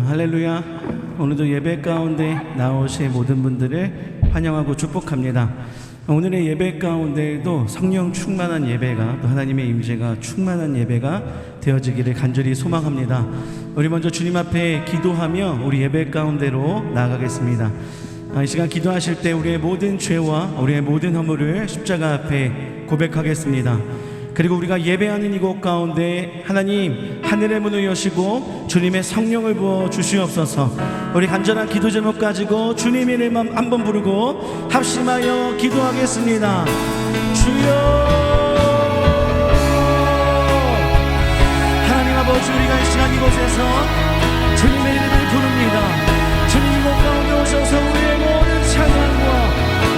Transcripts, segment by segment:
할렐루야. 오늘도 예배 가운데 나오신 모든 분들을 환영하고 축복합니다. 오늘의 예배 가운데에도 성령 충만한 예배가, 또 하나님의 임재가 충만한 예배가 되어지기를 간절히 소망합니다. 우리 먼저 주님 앞에 기도하며 우리 예배 가운데로 나아가겠습니다. 이 시간 기도하실 때 우리의 모든 죄와 우리의 모든 허물을 십자가 앞에 고백하겠습니다. 그리고 우리가 예배하는 이곳 가운데 하나님 하늘의 문을 여시고 주님의 성령을 부어 주시옵소서. 우리 간절한 기도 제목 가지고 주님의 이름 한번 부르고 합심하여 기도하겠습니다. 주여. 하나님 아버지, 우리가 이 시간 이곳에서 주님의 이름을 부릅니다. 주님 이곳 가운데 오셔서 우리의 모든 찬양과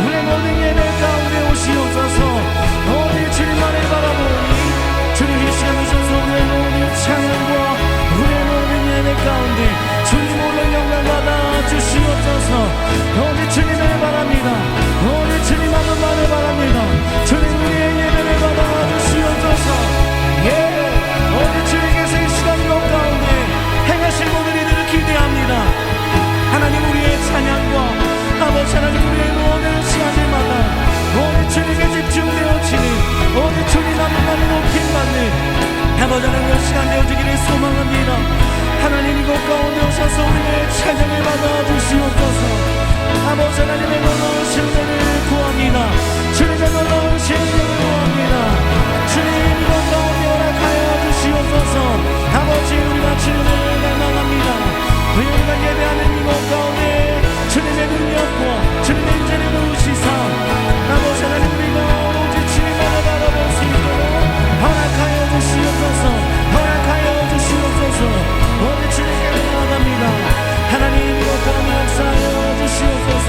우리의 모든 예배 가운데 오시옵소서. 오늘 주님만을 바라보니 주님 이 시간 오셔서 우리의 모든 찬양과 우리의 모든 예배 가운데 주님 오늘 영광 받아 주시옵소서. 오늘 주님을 바랍니다. 오늘 주님 한 분만을 바랍니다. 주님 우리의 예배를 받아 주시옵소서. 오늘 주님께서 이 시간 이곳 가운데 행하실 모든 일들을 기대합니다. 하나님 우리의 찬양과 아버지 하나님 우리의 모든 시간들마다 오늘 주님께 집중되어지니 오늘 주님 나만만을 높임받는 아버지 하나님의 시간 되어지기를 소망합니다. 하나님 이곳 가운데 오셔서 우리의 찬양을 받아 주시옵소서. 아버지 하나님의 놀라우신 은혜를 구합니다. 주님의 놀라우신 은혜를 구합니다. 주님 이곳 가운데 허락하여 주시옵소서. 아버지 우리가 주님을 갈망합니다. 우리가 예배하는 이곳 가운데 주님의 능력과 주님의 인재를 부으시사 아버지 하나님 우리가 오직 주님만을 바라볼 수 있도록 허락하여 주시옵소서. 허락하여 주시옵소서. 오늘 주님께 나아갑니다. 하나님 이곳 가운데 역사하여 주시옵소서.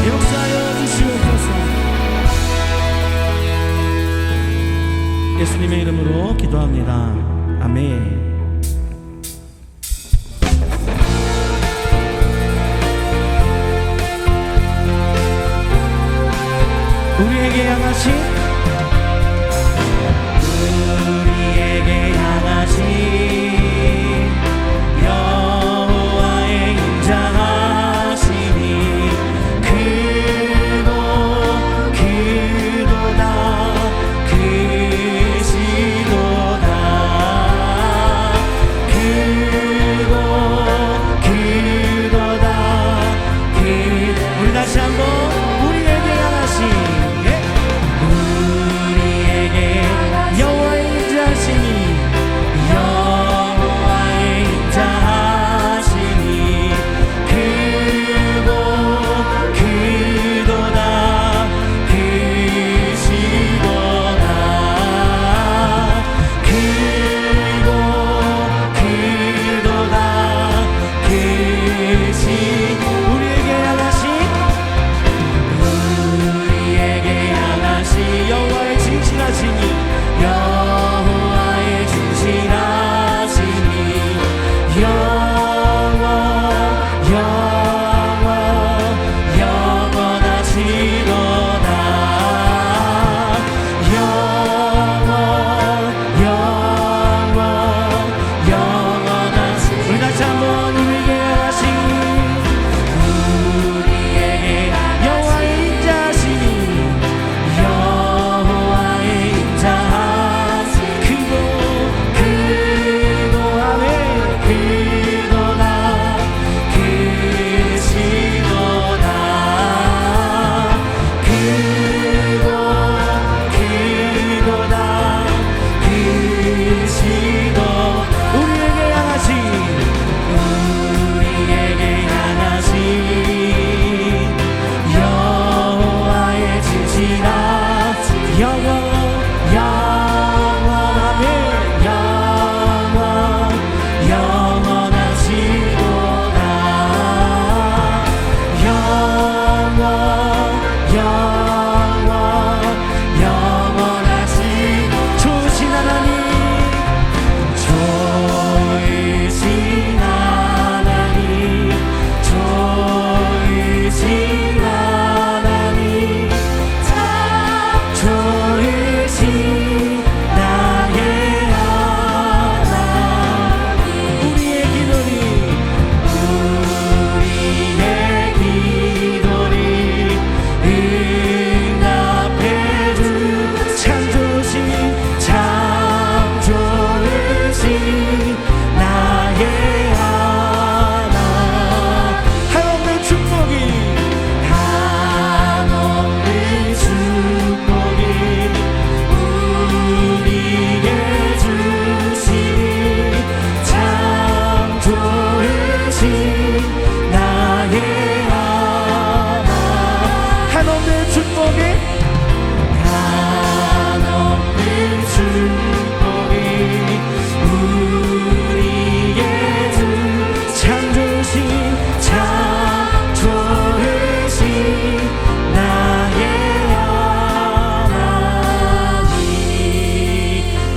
역사하여 주시옵소서. 예수님의 이름으로 기도합니다. 아멘. 우리에게 향하신 여호와의 인자하심이 크도다 우리 다시 한번 우리에게 향하신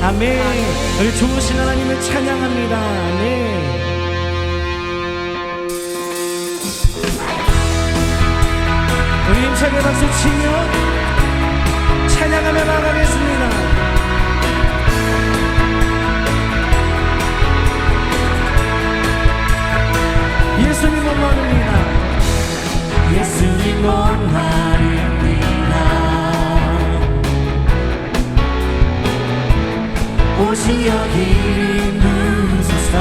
아멘. 우리 좋으신 하나님을 찬양합니다. 아멘. 우리 힘차게 박수 치며 찬양하며 나가겠습니다. 예수님 목마릅니다. 예수님 목마릅니다. 오시어 기름 부으소서.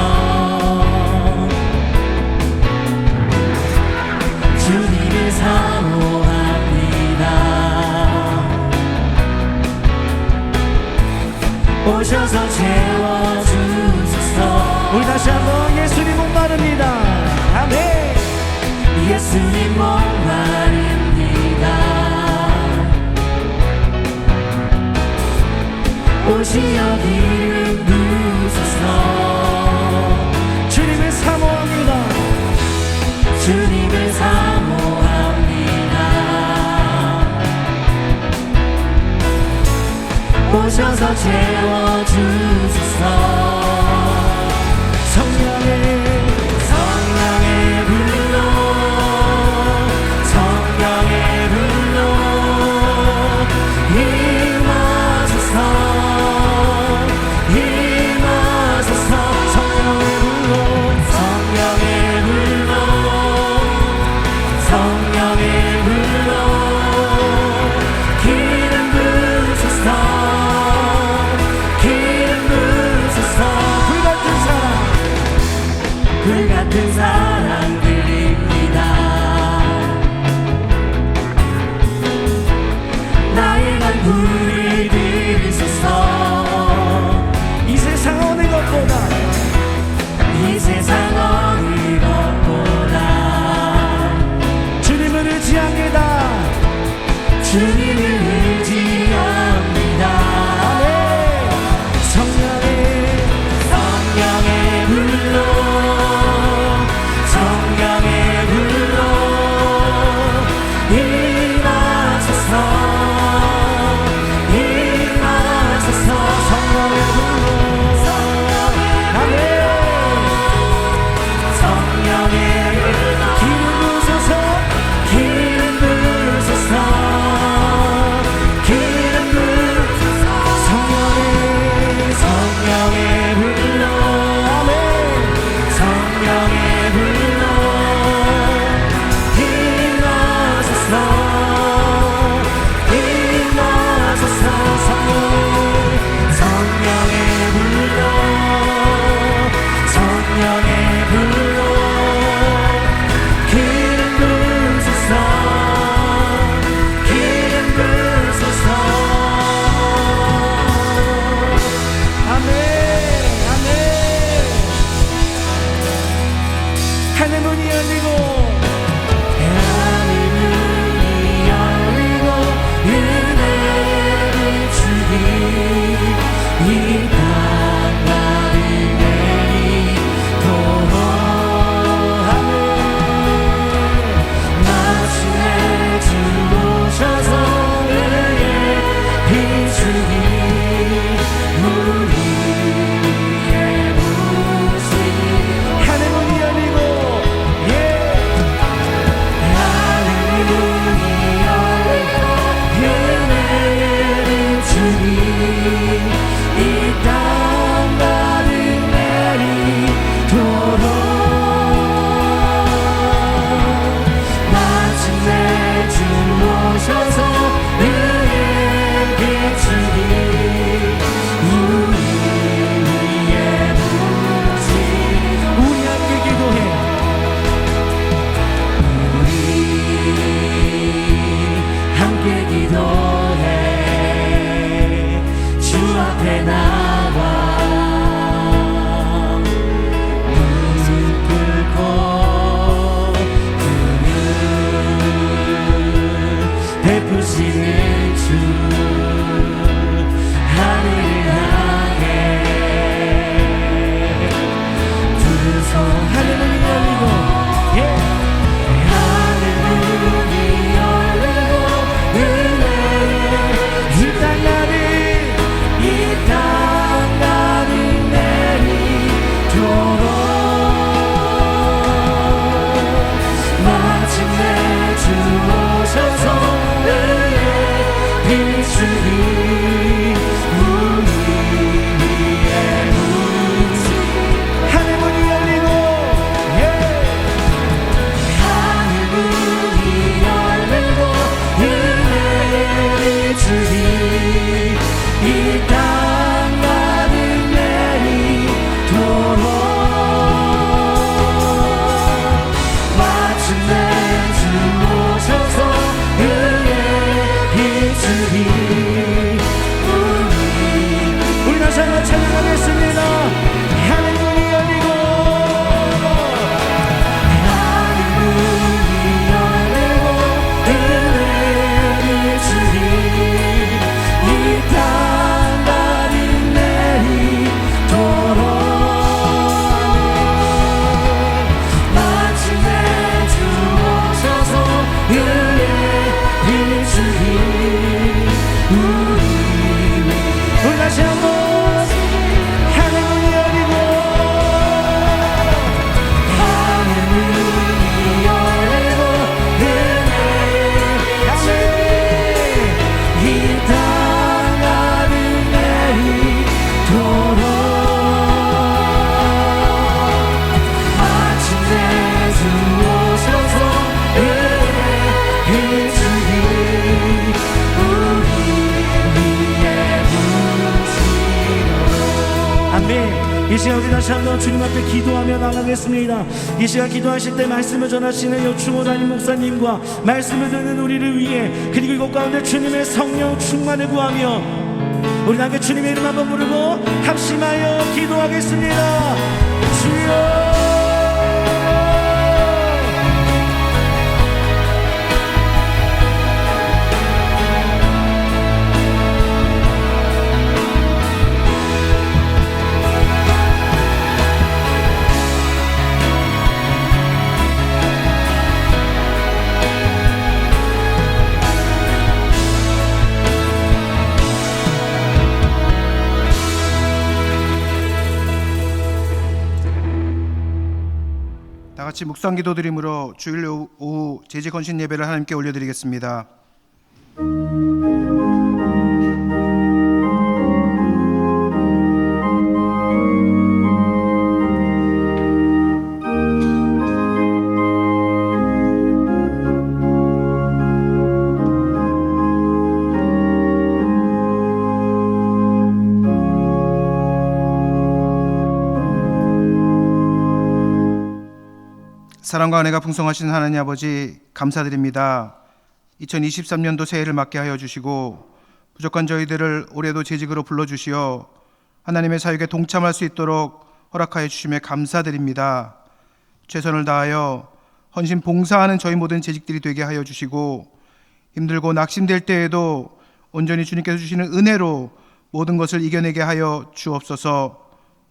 주님을 사모합니다. 오셔서 채워주소서. 우리 다시 한번 예수님 목마릅니다. 아멘. 예수님 목마릅니다. 오시어 기름 부으소서. 주님을 사모합니다. 주님을 사모합니다. 오셔서 채워주소서. 성령의 불로 성령의 불로 임하소서. 임하소서. 성령의 불로 성령의 불로 성령의 불로 기름 부으소서. 기름 부으소서. 불같은 사랑 드립니다. 나의 간구를 들으소서. 이 세상 어느 것보다 이 세상 어느 것보다 주님을 의지합니다. 주님을 의지합니다. 성령의 불로 성령의 불로 임하소서. 임하소서. 성령의 불로 아멘. 성령의 기름 부으소서. 기름 부으소서. 기름 부으소서. 성령의 불로 아멘. 성령의 불로 임하소서. 임하소서. 성령의 불로 성령의 불로 기름 부으소서. 기름 부으소서. 아멘. 아멘. 하늘 문이 열리고 은혜를 주기 이 땅가를 내리도록 하늘 마침내 주 오셔서 은혜 비추기 우리의 모습 하늘 문이 열리고 하늘 문이 열리고 은혜를 주기 이 땅가를 내리도록 마침내 주 오셔서 은혜 비추기 우리의 모습 우리 함께 기도해. 우리 함께 기도해. 주 앞에 나와 무릎 꿇고 그는 베푸시는 주 하늘을 향해 두 손 하늘 문이 열리고 하늘 문이 열리고 은혜의 이 땅 한번 찬양하겠습니다. 하늘 문이 열리고 은혜를 주니 이 땅 가는 내리도록 마침내 주 오셔서 은혜를 주니 우리 다시 한번 하늘 문이 열리고 하늘 문이 열리고 이땅 가는 내리도록 마침내 주 오셔서 은혜를 주니 우리 위에 부으시도록. 아멘. 이 시간 우리 다시 한번 주님 앞에 기도하며 나가겠습니다. 이 시간 기도하실 때 말씀을 전하시는 여충호 담임 목사님과 말씀을 듣는 우리를 위해 그리고 이곳 가운데 주님의 성령 충만을 구하며 우리 함께 주님의 이름 한번 부르고 합심하여 기도하겠습니다. 주여 다 같이 묵상 기도드림으로 주일 오후 제지 건신 예배를 하나님께 올려드리겠습니다. 사랑과 은혜가 풍성하신 하나님 아버지 감사드립니다. 2023년도 새해를 맞게 하여 주시고 부족한 저희들을 올해도 재직으로 불러주시어 하나님의 사역에 동참할 수 있도록 허락하여 주심에 감사드립니다. 최선을 다하여 헌신 봉사하는 저희 모든 재직들이 되게 하여 주시고 힘들고 낙심될 때에도 온전히 주님께서 주시는 은혜로 모든 것을 이겨내게 하여 주옵소서.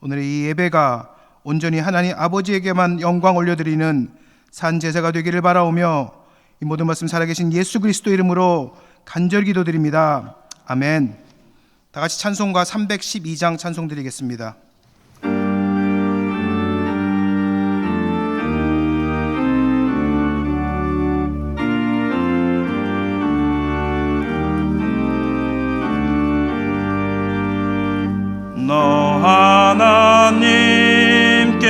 오늘의 이 예배가 온전히 하나님 아버지에게만 영광 올려드리는 산 제사가 되기를 바라오며 이 모든 말씀 살아계신 예수 그리스도 이름으로 간절히 기도드립니다. 아멘. 다 같이 찬송가 312장 찬송 드리겠습니다. 너 하나님께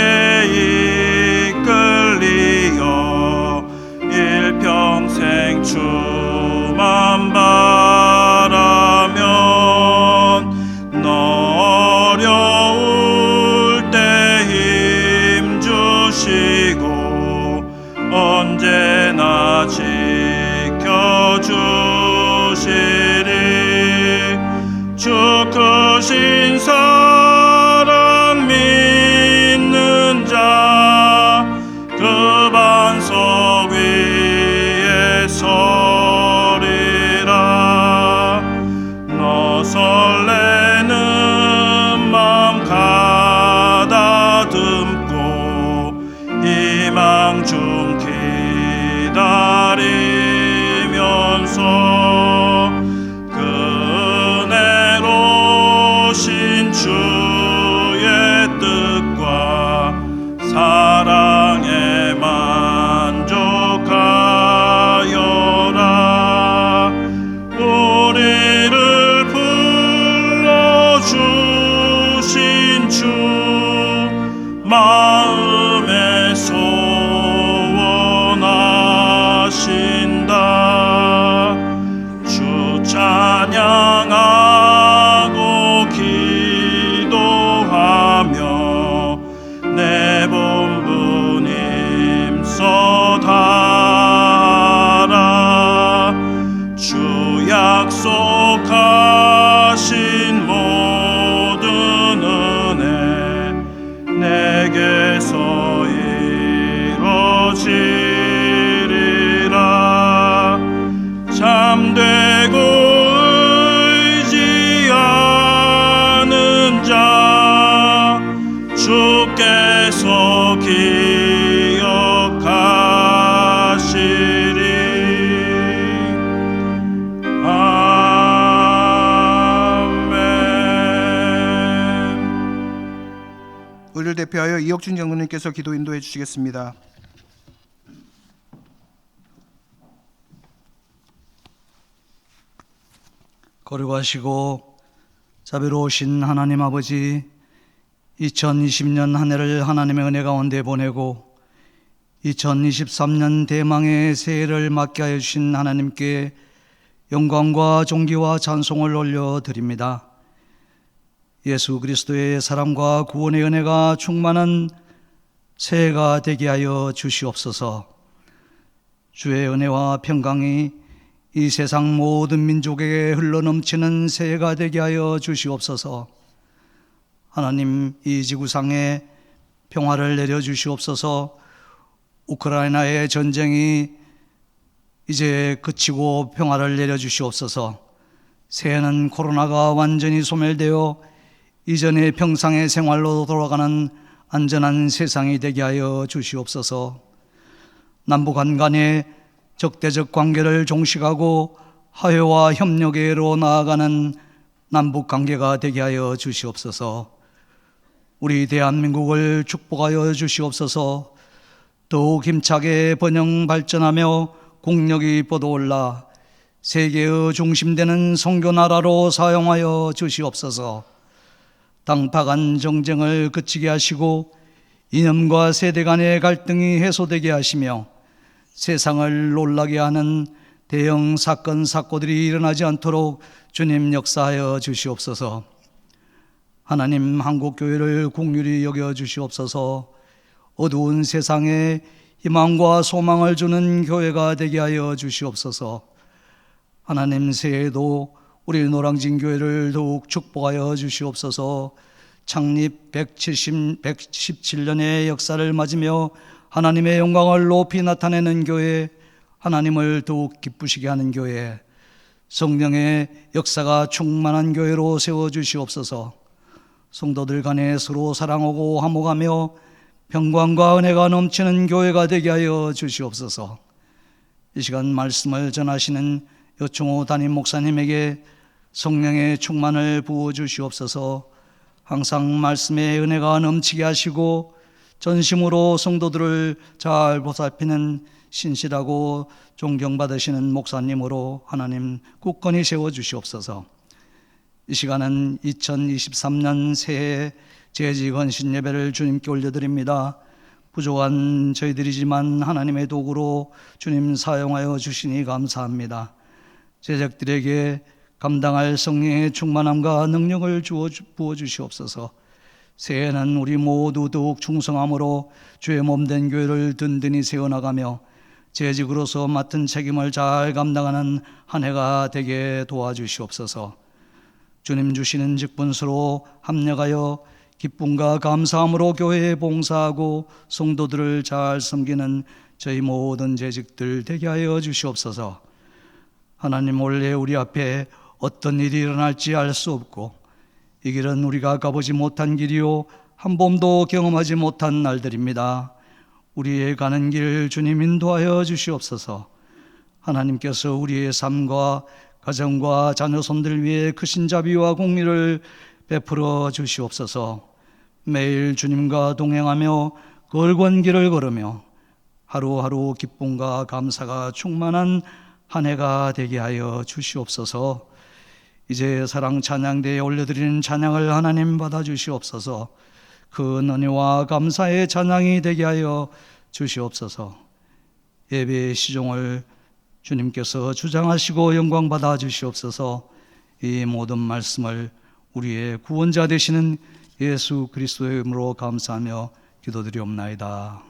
이끌리어 일평생 주만 바라면 너 어려울 때 힘 주시고 언제나 지켜주시리. 주 크신 사랑 믿는 자 그 반석 위에 서리라. 너 설레는 맘 가다듬고 희망 중 기다리면서 주의 뜻과 사랑에 만족하여라. 우리를 불러주신 주 마음에 소원하신다. 주 찬양하고 기도하며 내 몸 우리를 대표하여 이혁준 장로님께서 기도 인도해 주시겠습니다. 거룩하시고 자비로우신 하나님 아버지, 2020년 한 해를 하나님의 은혜 가운데 보내고 2023년 대망의 새해를 맞게 하여 주신 하나님께 영광과 존귀와 찬송을 올려드립니다. 예수 그리스도의 사랑과 구원의 은혜가 충만한 새해가 되게 하여 주시옵소서. 주의 은혜와 평강이 이 세상 모든 민족에게 흘러넘치는 새해가 되게 하여 주시옵소서. 하나님, 이 지구상에 평화를 내려주시옵소서. 우크라이나의 전쟁이 이제 그치고 평화를 내려주시옵소서. 새해는 코로나가 완전히 소멸되어 이전의 평상의 생활로 돌아가는 안전한 세상이 되게 하여 주시옵소서. 남북한 간의 적대적 관계를 종식하고 화해와 협력으로 나아가는 남북 관계가 되게 하여 주시옵소서. 우리 대한민국을 축복하여 주시옵소서. 더욱 힘차게 번영 발전하며 국력이 뻗어올라 세계의 중심되는 선교 나라로 사용하여 주시옵소서. 당파 간 정쟁을 그치게 하시고 이념과 세대 간의 갈등이 해소되게 하시며 세상을 놀라게 하는 대형 사건 사고들이 일어나지 않도록 주님 역사하여 주시옵소서. 하나님, 한국교회를 긍휼히 여겨 주시옵소서. 어두운 세상에 희망과 소망을 주는 교회가 되게 하여 주시옵소서. 하나님, 새해에도 우리 노량진 교회를 더욱 축복하여 주시옵소서. 창립 117년의 역사를 맞으며 하나님의 영광을 높이 나타내는 교회, 하나님을 더욱 기쁘시게 하는 교회, 성령의 역사가 충만한 교회로 세워주시옵소서. 성도들 간에 서로 사랑하고 화목하며 평강과 은혜가 넘치는 교회가 되게 하여 주시옵소서. 이 시간 말씀을 전하시는 여충호 담임 목사님에게 성령의 충만을 부어주시옵소서. 항상 말씀의 은혜가 넘치게 하시고 전심으로 성도들을 잘 보살피는 신실하고 존경받으시는 목사님으로 하나님 굳건히 세워주시옵소서. 이 시간은 2023년 새해 재직헌신 예배를 주님께 올려드립니다. 부족한 저희들이지만 하나님의 도구로 주님 사용하여 주시니 감사합니다. 제작들에게 감당할 성령의 충만함과 능력을 부어주시옵소서. 새해는 우리 모두 더욱 충성함으로 주의 몸된 교회를 든든히 세워나가며 재직으로서 맡은 책임을 잘 감당하는 한 해가 되게 도와주시옵소서. 주님 주시는 직분수로 합력하여 기쁨과 감사함으로 교회에 봉사하고 성도들을 잘 섬기는 저희 모든 재직들 되게 하여 주시옵소서. 하나님, 올해 우리 앞에 어떤 일이 일어날지 알 수 없고 이 길은 우리가 가보지 못한 길이요 한 번도 경험하지 못한 날들입니다. 우리의 가는 길 주님 인도하여 주시옵소서. 하나님께서 우리의 삶과 가정과 자녀손들 위해 크신 자비와 공의를 베풀어 주시옵소서. 매일 주님과 동행하며 걸건 길을 걸으며 하루하루 기쁨과 감사가 충만한 한 해가 되게 하여 주시옵소서. 이제 사랑 찬양대에 올려드리는 찬양을 하나님 받아주시옵소서. 그 은혜와 감사의 찬양이 되게 하여 주시옵소서. 예배의 시종을 주님께서 주장하시고 영광 받아 주시옵소서. 이 모든 말씀을 우리의 구원자 되시는 예수 그리스도의 이름으로 감사하며 기도드리옵나이다.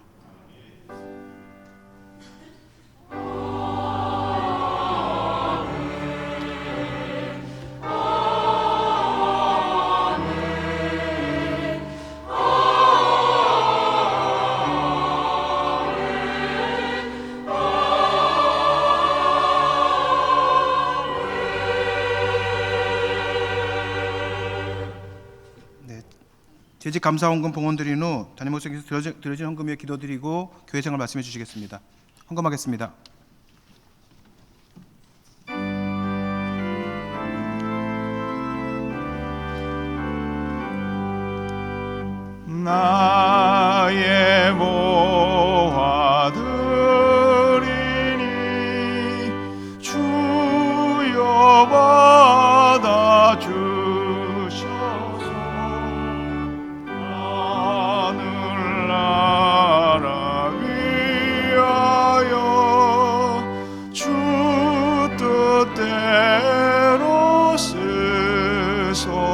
재직 감사헌금 봉헌 드린 후 담임 목사님께서 드려진 헌금 위에 기도드리고 교회 생활 말씀해 주시겠습니다. 헌금하겠습니다. 나의 모아드리니 주여 받아 주셔서 하늘나라 위하여 주 뜻대로 쓰소서.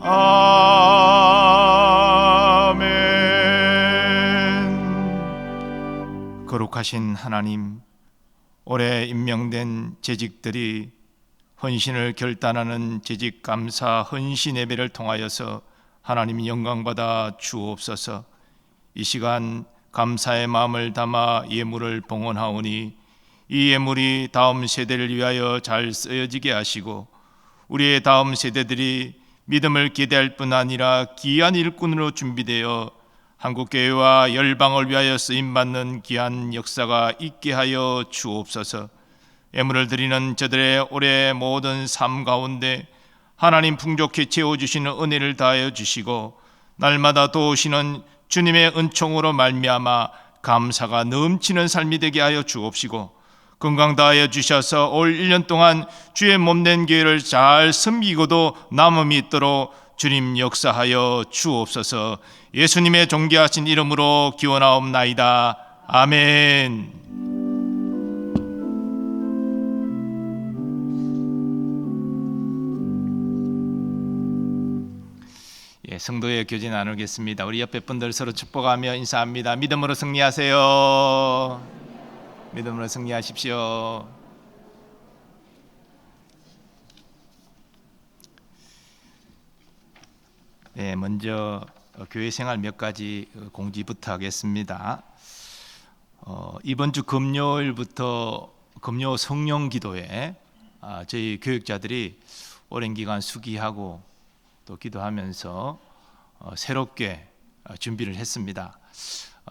아멘. 거룩하신 하나님, 올해 임명된 재직들이 헌신을 결단하는 재직 감사 헌신 예배를 통하여서 하나님 영광받아 주옵소서. 이 시간 감사의 마음을 담아 예물을 봉헌하오니 이 예물이 다음 세대를 위하여 잘 쓰여지게 하시고 우리의 다음 세대들이 믿음을 기대할 뿐 아니라 귀한 일꾼으로 준비되어 한국교회와 열방을 위하여 쓰임받는 귀한 역사가 있게 하여 주옵소서. 예물을 드리는 저들의 올해 모든 삶 가운데 하나님 풍족히 채워주시는 은혜를 다하여 주시고 날마다 도우시는 주님의 은총으로 말미암아 감사가 넘치는 삶이 되게 하여 주옵시고 건강 다하여 주셔서 올 1년 동안 주의 몸된 교회를 잘 섬기고도 남음이 있도록 주님 역사하여 주옵소서. 예수님의 존귀하신 이름으로 기원하옵나이다. 아멘. 성도의 교제 나누겠습니다. 우리 옆에 분들 서로 축복하며 인사합니다. 믿음으로 승리하세요. 믿음으로 승리하십시오. 네, 먼저 교회 생활 몇 가지 공지부터 하겠습니다. 이번 주 금요일부터 금요 성령 기도에 저희 교육자들이 오랜 기간 수기하고 또 기도하면서 새롭게 준비를 했습니다.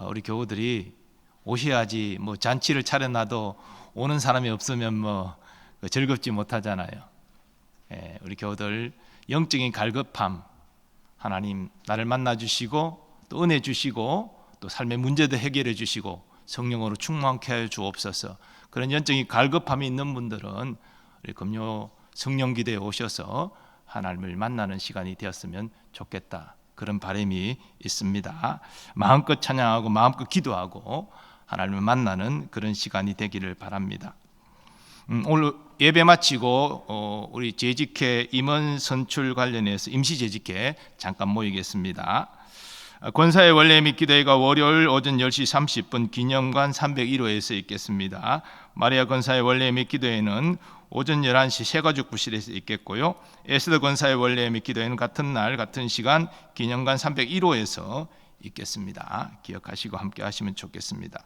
우리 교우들이 오셔야지 뭐 잔치를 차려놔도 오는 사람이 없으면 뭐 즐겁지 못하잖아요. 우리 교우들 영적인 갈급함, 하나님 나를 만나 주시고 또 은혜 주시고 또 삶의 문제도 해결해 주시고 성령으로 충만케 하여 주옵소서. 그런 영적인 갈급함이 있는 분들은 우리 금요 성령 기도에 오셔서 하나님을 만나는 시간이 되었으면 좋겠다, 그런 바람이 있습니다. 마음껏 찬양하고 마음껏 기도하고 하나님을 만나는 그런 시간이 되기를 바랍니다. 오늘 예배 마치고 우리 재직회 임원 선출 관련해서 임시 재직회 잠깐 모이겠습니다. 권사의 원래 및 기도회가 월요일 오전 10시 30분 기념관 301호에서 있겠습니다. 마리아 권사의 원래 및 기도회는 오전 11시 새가죽부실에서 있겠고요. 에스더 권사의 원래 및 기도회는 같은 날 같은 시간 기념관 301호에서 있겠습니다. 기억하시고 함께 하시면 좋겠습니다.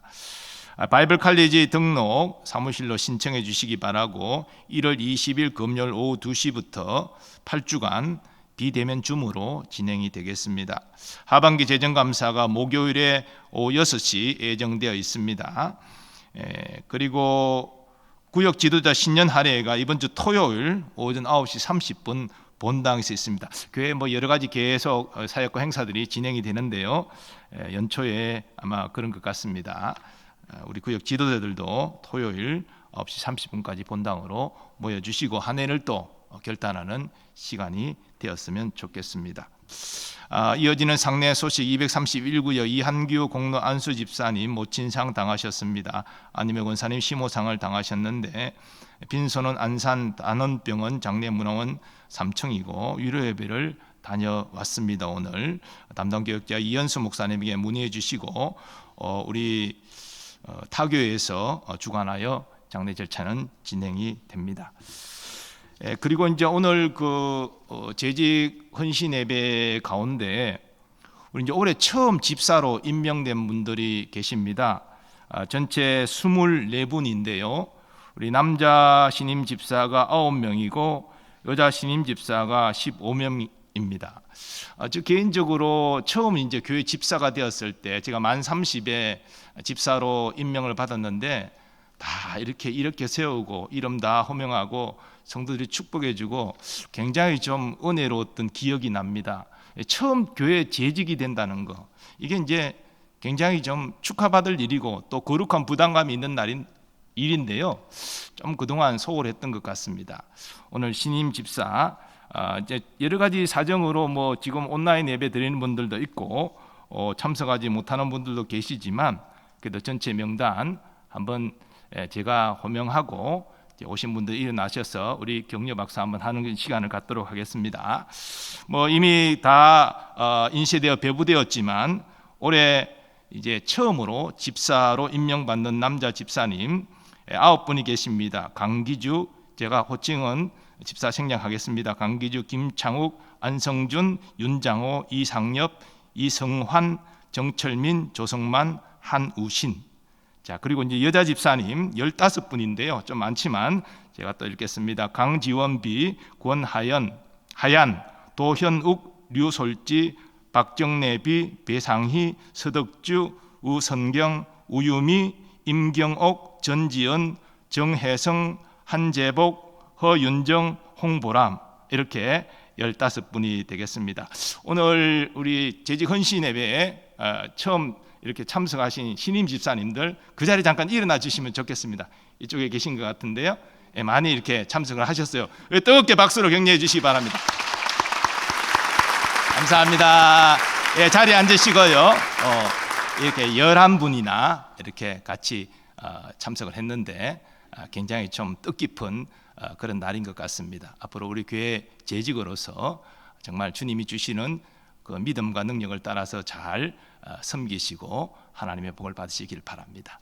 바이블 칼리지 등록 사무실로 신청해 주시기 바라고 1월 20일 금요일 오후 2시부터 8주간 비대면 줌으로 진행이 되겠습니다. 하반기 재정감사가 목요일에 오후 6시 예정되어 있습니다. 그리고 구역 지도자 신년 할애가 이번 주 토요일 오전 9시 30분 본당에서 있습니다. 교회 뭐 여러 가지 계속 사역과 행사들이 진행이 되는데요. 연초에 아마 그런 것 같습니다. 우리 구역 지도자들도 토요일 9시 30분까지 본당으로 모여주시고 한 해를 또 결단하는 시간이 되었으면 좋겠습니다. 이어지는 상례 소식 231구역 이한규 공로 안수 집사님 모친상 당하셨습니다. 안임의 권사님 심호상을 당하셨는데 빈소는 안산 단원병원 장례문화원 3층이고 위로예배를 다녀왔습니다. 오늘 담당 교역자 이현수 목사님에게 문의해 주시고 우리 타교회에서 주관하여 장례 절차는 진행이 됩니다. 그리고 이제 오늘 재직 헌신 예배 가운데 우리 이제 올해 처음 집사로 임명된 분들이 계십니다. 전체 24분인데요. 우리 남자 신임 집사가 9명이고 여자 신임 집사가 15명입니다. 저 개인적으로 처음 이제 교회 집사가 되었을 때 제가 만 30에 집사로 임명을 받았는데 다 이렇게 세우고 이름 다 호명하고 성도들이 축복해주고 굉장히 좀 은혜로웠던 기억이 납니다. 처음 교회 재직이 된다는 거, 이게 이제 굉장히 좀 축하받을 일이고 또 거룩한 부담감이 있는 일인데요. 좀 그동안 소홀했던 것 같습니다. 오늘 신임 집사 이제 여러 가지 사정으로 뭐 지금 온라인 예배 드리는 분들도 있고 참석하지 못하는 분들도 계시지만 그래도 전체 명단 한번 제가 호명하고 오신 분들 일어나셔서 우리 격려 박수 한번 하는 시간을 갖도록 하겠습니다. 뭐 이미 다 인쇄되어 배부되었지만 올해 이제 처음으로 집사로 임명받는 남자 집사님 9분이 계십니다. 강기주, 제가 호칭은 집사 생략하겠습니다. 강기주, 김창욱, 안성준, 윤장호, 이상엽, 이성환, 정철민, 조성만, 한우신. 자, 그리고 이제 여자 집사님 15분인데요. 좀 많지만 제가 또 읽겠습니다. 강지원비, 권하연, 하얀, 도현욱, 류솔지, 박정래비, 배상희, 서덕주, 우선경, 우유미, 임경옥, 전지연, 정혜성, 한재복, 허윤정, 홍보람, 이렇게 15분이 되겠습니다. 오늘 우리 재직 헌신 예배에 처음 이렇게 참석하신 신임 집사님들 그 자리 잠깐 일어나 주시면 좋겠습니다. 이쪽에 계신 것 같은데요. 많이 이렇게 참석을 하셨어요. 뜨겁게 박수로 격려해 주시기 바랍니다. 감사합니다. 자리에 앉으시고요. 이렇게 11분이나 이렇게 같이 참석을 했는데 굉장히 좀 뜻깊은 그런 날인 것 같습니다. 앞으로 우리 교회 재직으로서 정말 주님이 주시는 그 믿음과 능력을 따라서 잘 섬기시고 하나님의 복을 받으시길 바랍니다.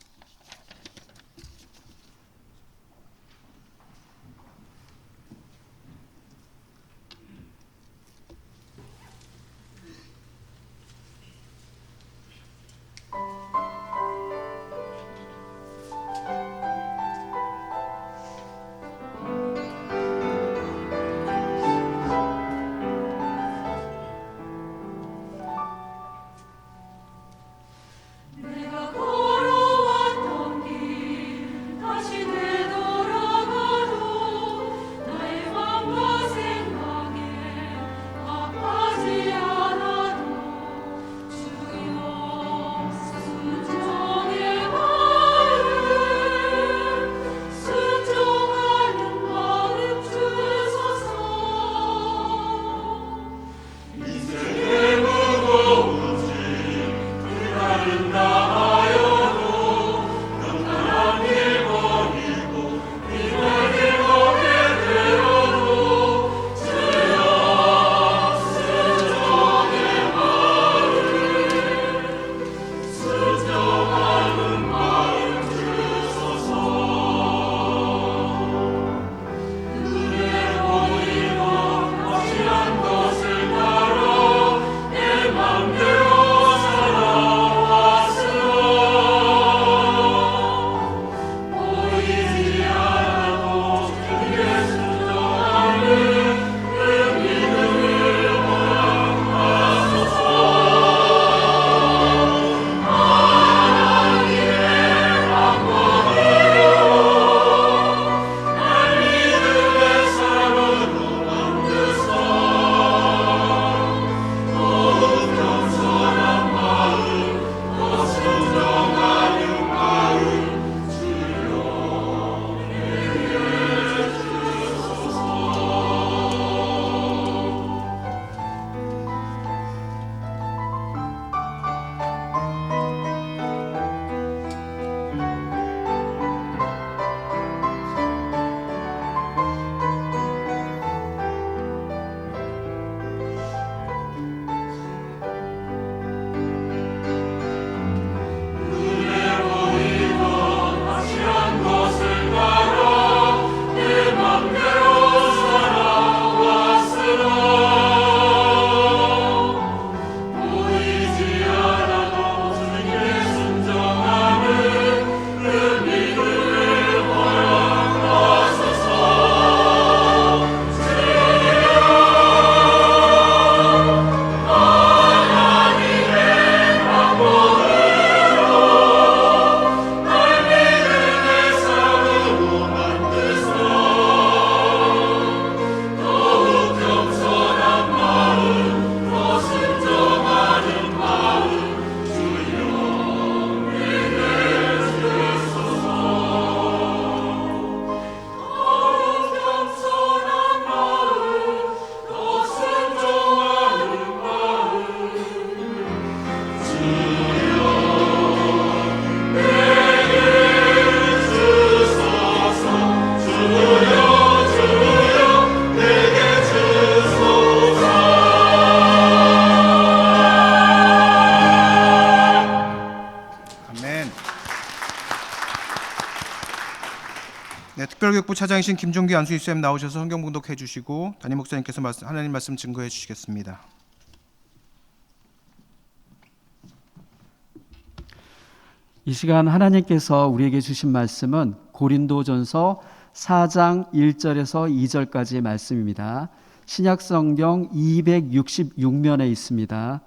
내가 걸어왔던 차장이신 김종기 안수희 쌤 나오셔서 성경 봉독해 주시고 담임 목사님께서 하나님 말씀 증거해 주시겠습니다. 이 시간 하나님께서 우리에게 주신 말씀은 고린도전서 4장 1절에서 2절까지의 말씀입니다. 신약성경 266면에 있습니다.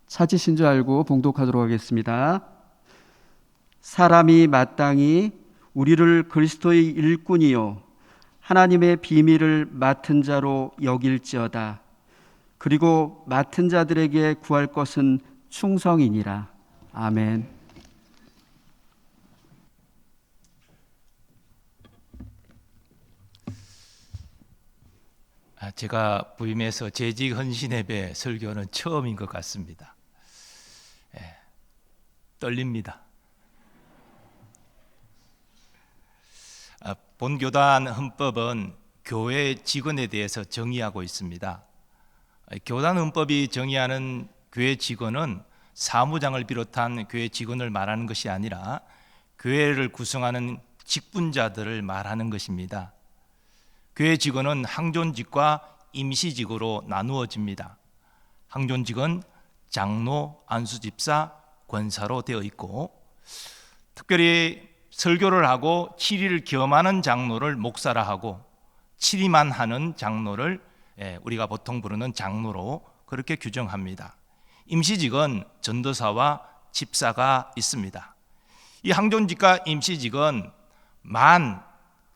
찾으신 줄 알고 봉독하도록 하겠습니다. 사람이 마땅히 우리를 그리스도의 일꾼이요 하나님의 비밀을 맡은 자로 여길지어다. 그리고 맡은 자들에게 구할 것은 충성이니라. 아멘. 제가 부임해서 재직 헌신 예배 설교는 처음인 것 같습니다. 떨립니다. 본교단 헌법은 교회 직원에 대해서 정의하고 있습니다. 교단 헌법이 정의하는 교회 직원은 사무장을 비롯한 교회 직원을 말하는 것이 아니라 교회를 구성하는 직분자들을 말하는 것입니다. 교회 직원은 항존직과 임시직으로 나누어집니다. 항존직은 장로, 안수집사, 권사로 되어 있고, 특별히 설교를 하고 치리를 겸하는 장로를 목사라 하고, 치리만 하는 장로를 우리가 보통 부르는 장로로 그렇게 규정합니다. 임시직은 전도사와 집사가 있습니다. 이 항존직과 임시직은 만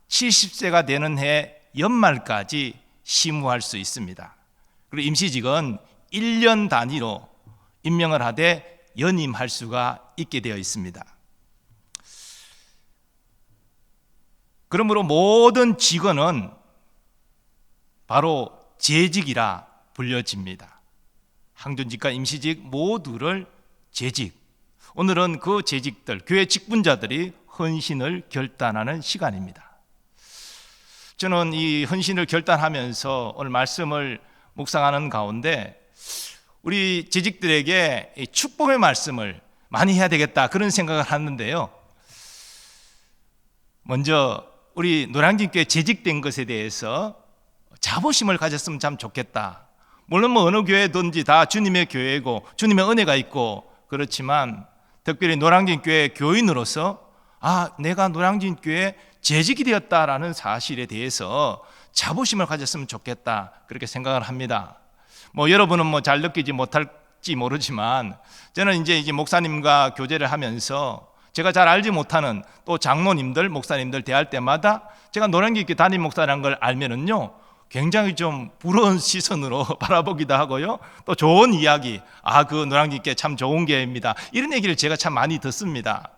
70세가 되는 해 연말까지 심우할 수 있습니다. 그리고 임시직은 1년 단위로 임명을 하되 연임할 수가 있게 되어 있습니다. 그러므로 모든 직원은 바로 재직이라 불려집니다. 항존직과 임시직 모두를 재직. 오늘은 그 재직들, 교회 직분자들이 헌신을 결단하는 시간입니다. 저는 이 헌신을 결단하면서 오늘 말씀을 묵상하는 가운데 우리 재직들에게 축복의 말씀을 많이 해야 되겠다 그런 생각을 하는데요. 먼저 우리 노량진교회 재직된 것에 대해서 자부심을 가졌으면 참 좋겠다. 물론 어느 교회든지 다 주님의 교회고 주님의 은혜가 있고 그렇지만 특별히 노량진교회 교인으로서 내가 노량진교회 재직이 되었다라는 사실에 대해서 자부심을 가졌으면 좋겠다 그렇게 생각을 합니다. 여러분은 잘 느끼지 못할지 모르지만 저는 이제 목사님과 교제를 하면서 제가 잘 알지 못하는 또 장로님들, 목사님들 대할 때마다 제가 노량진교회 담임 목사라는 걸 알면은요 굉장히 좀 부러운 시선으로 바라보기도 하고요. 또 좋은 이야기, 그 노량진교회 참 좋은 교회입니다. 이런 얘기를 제가 참 많이 듣습니다.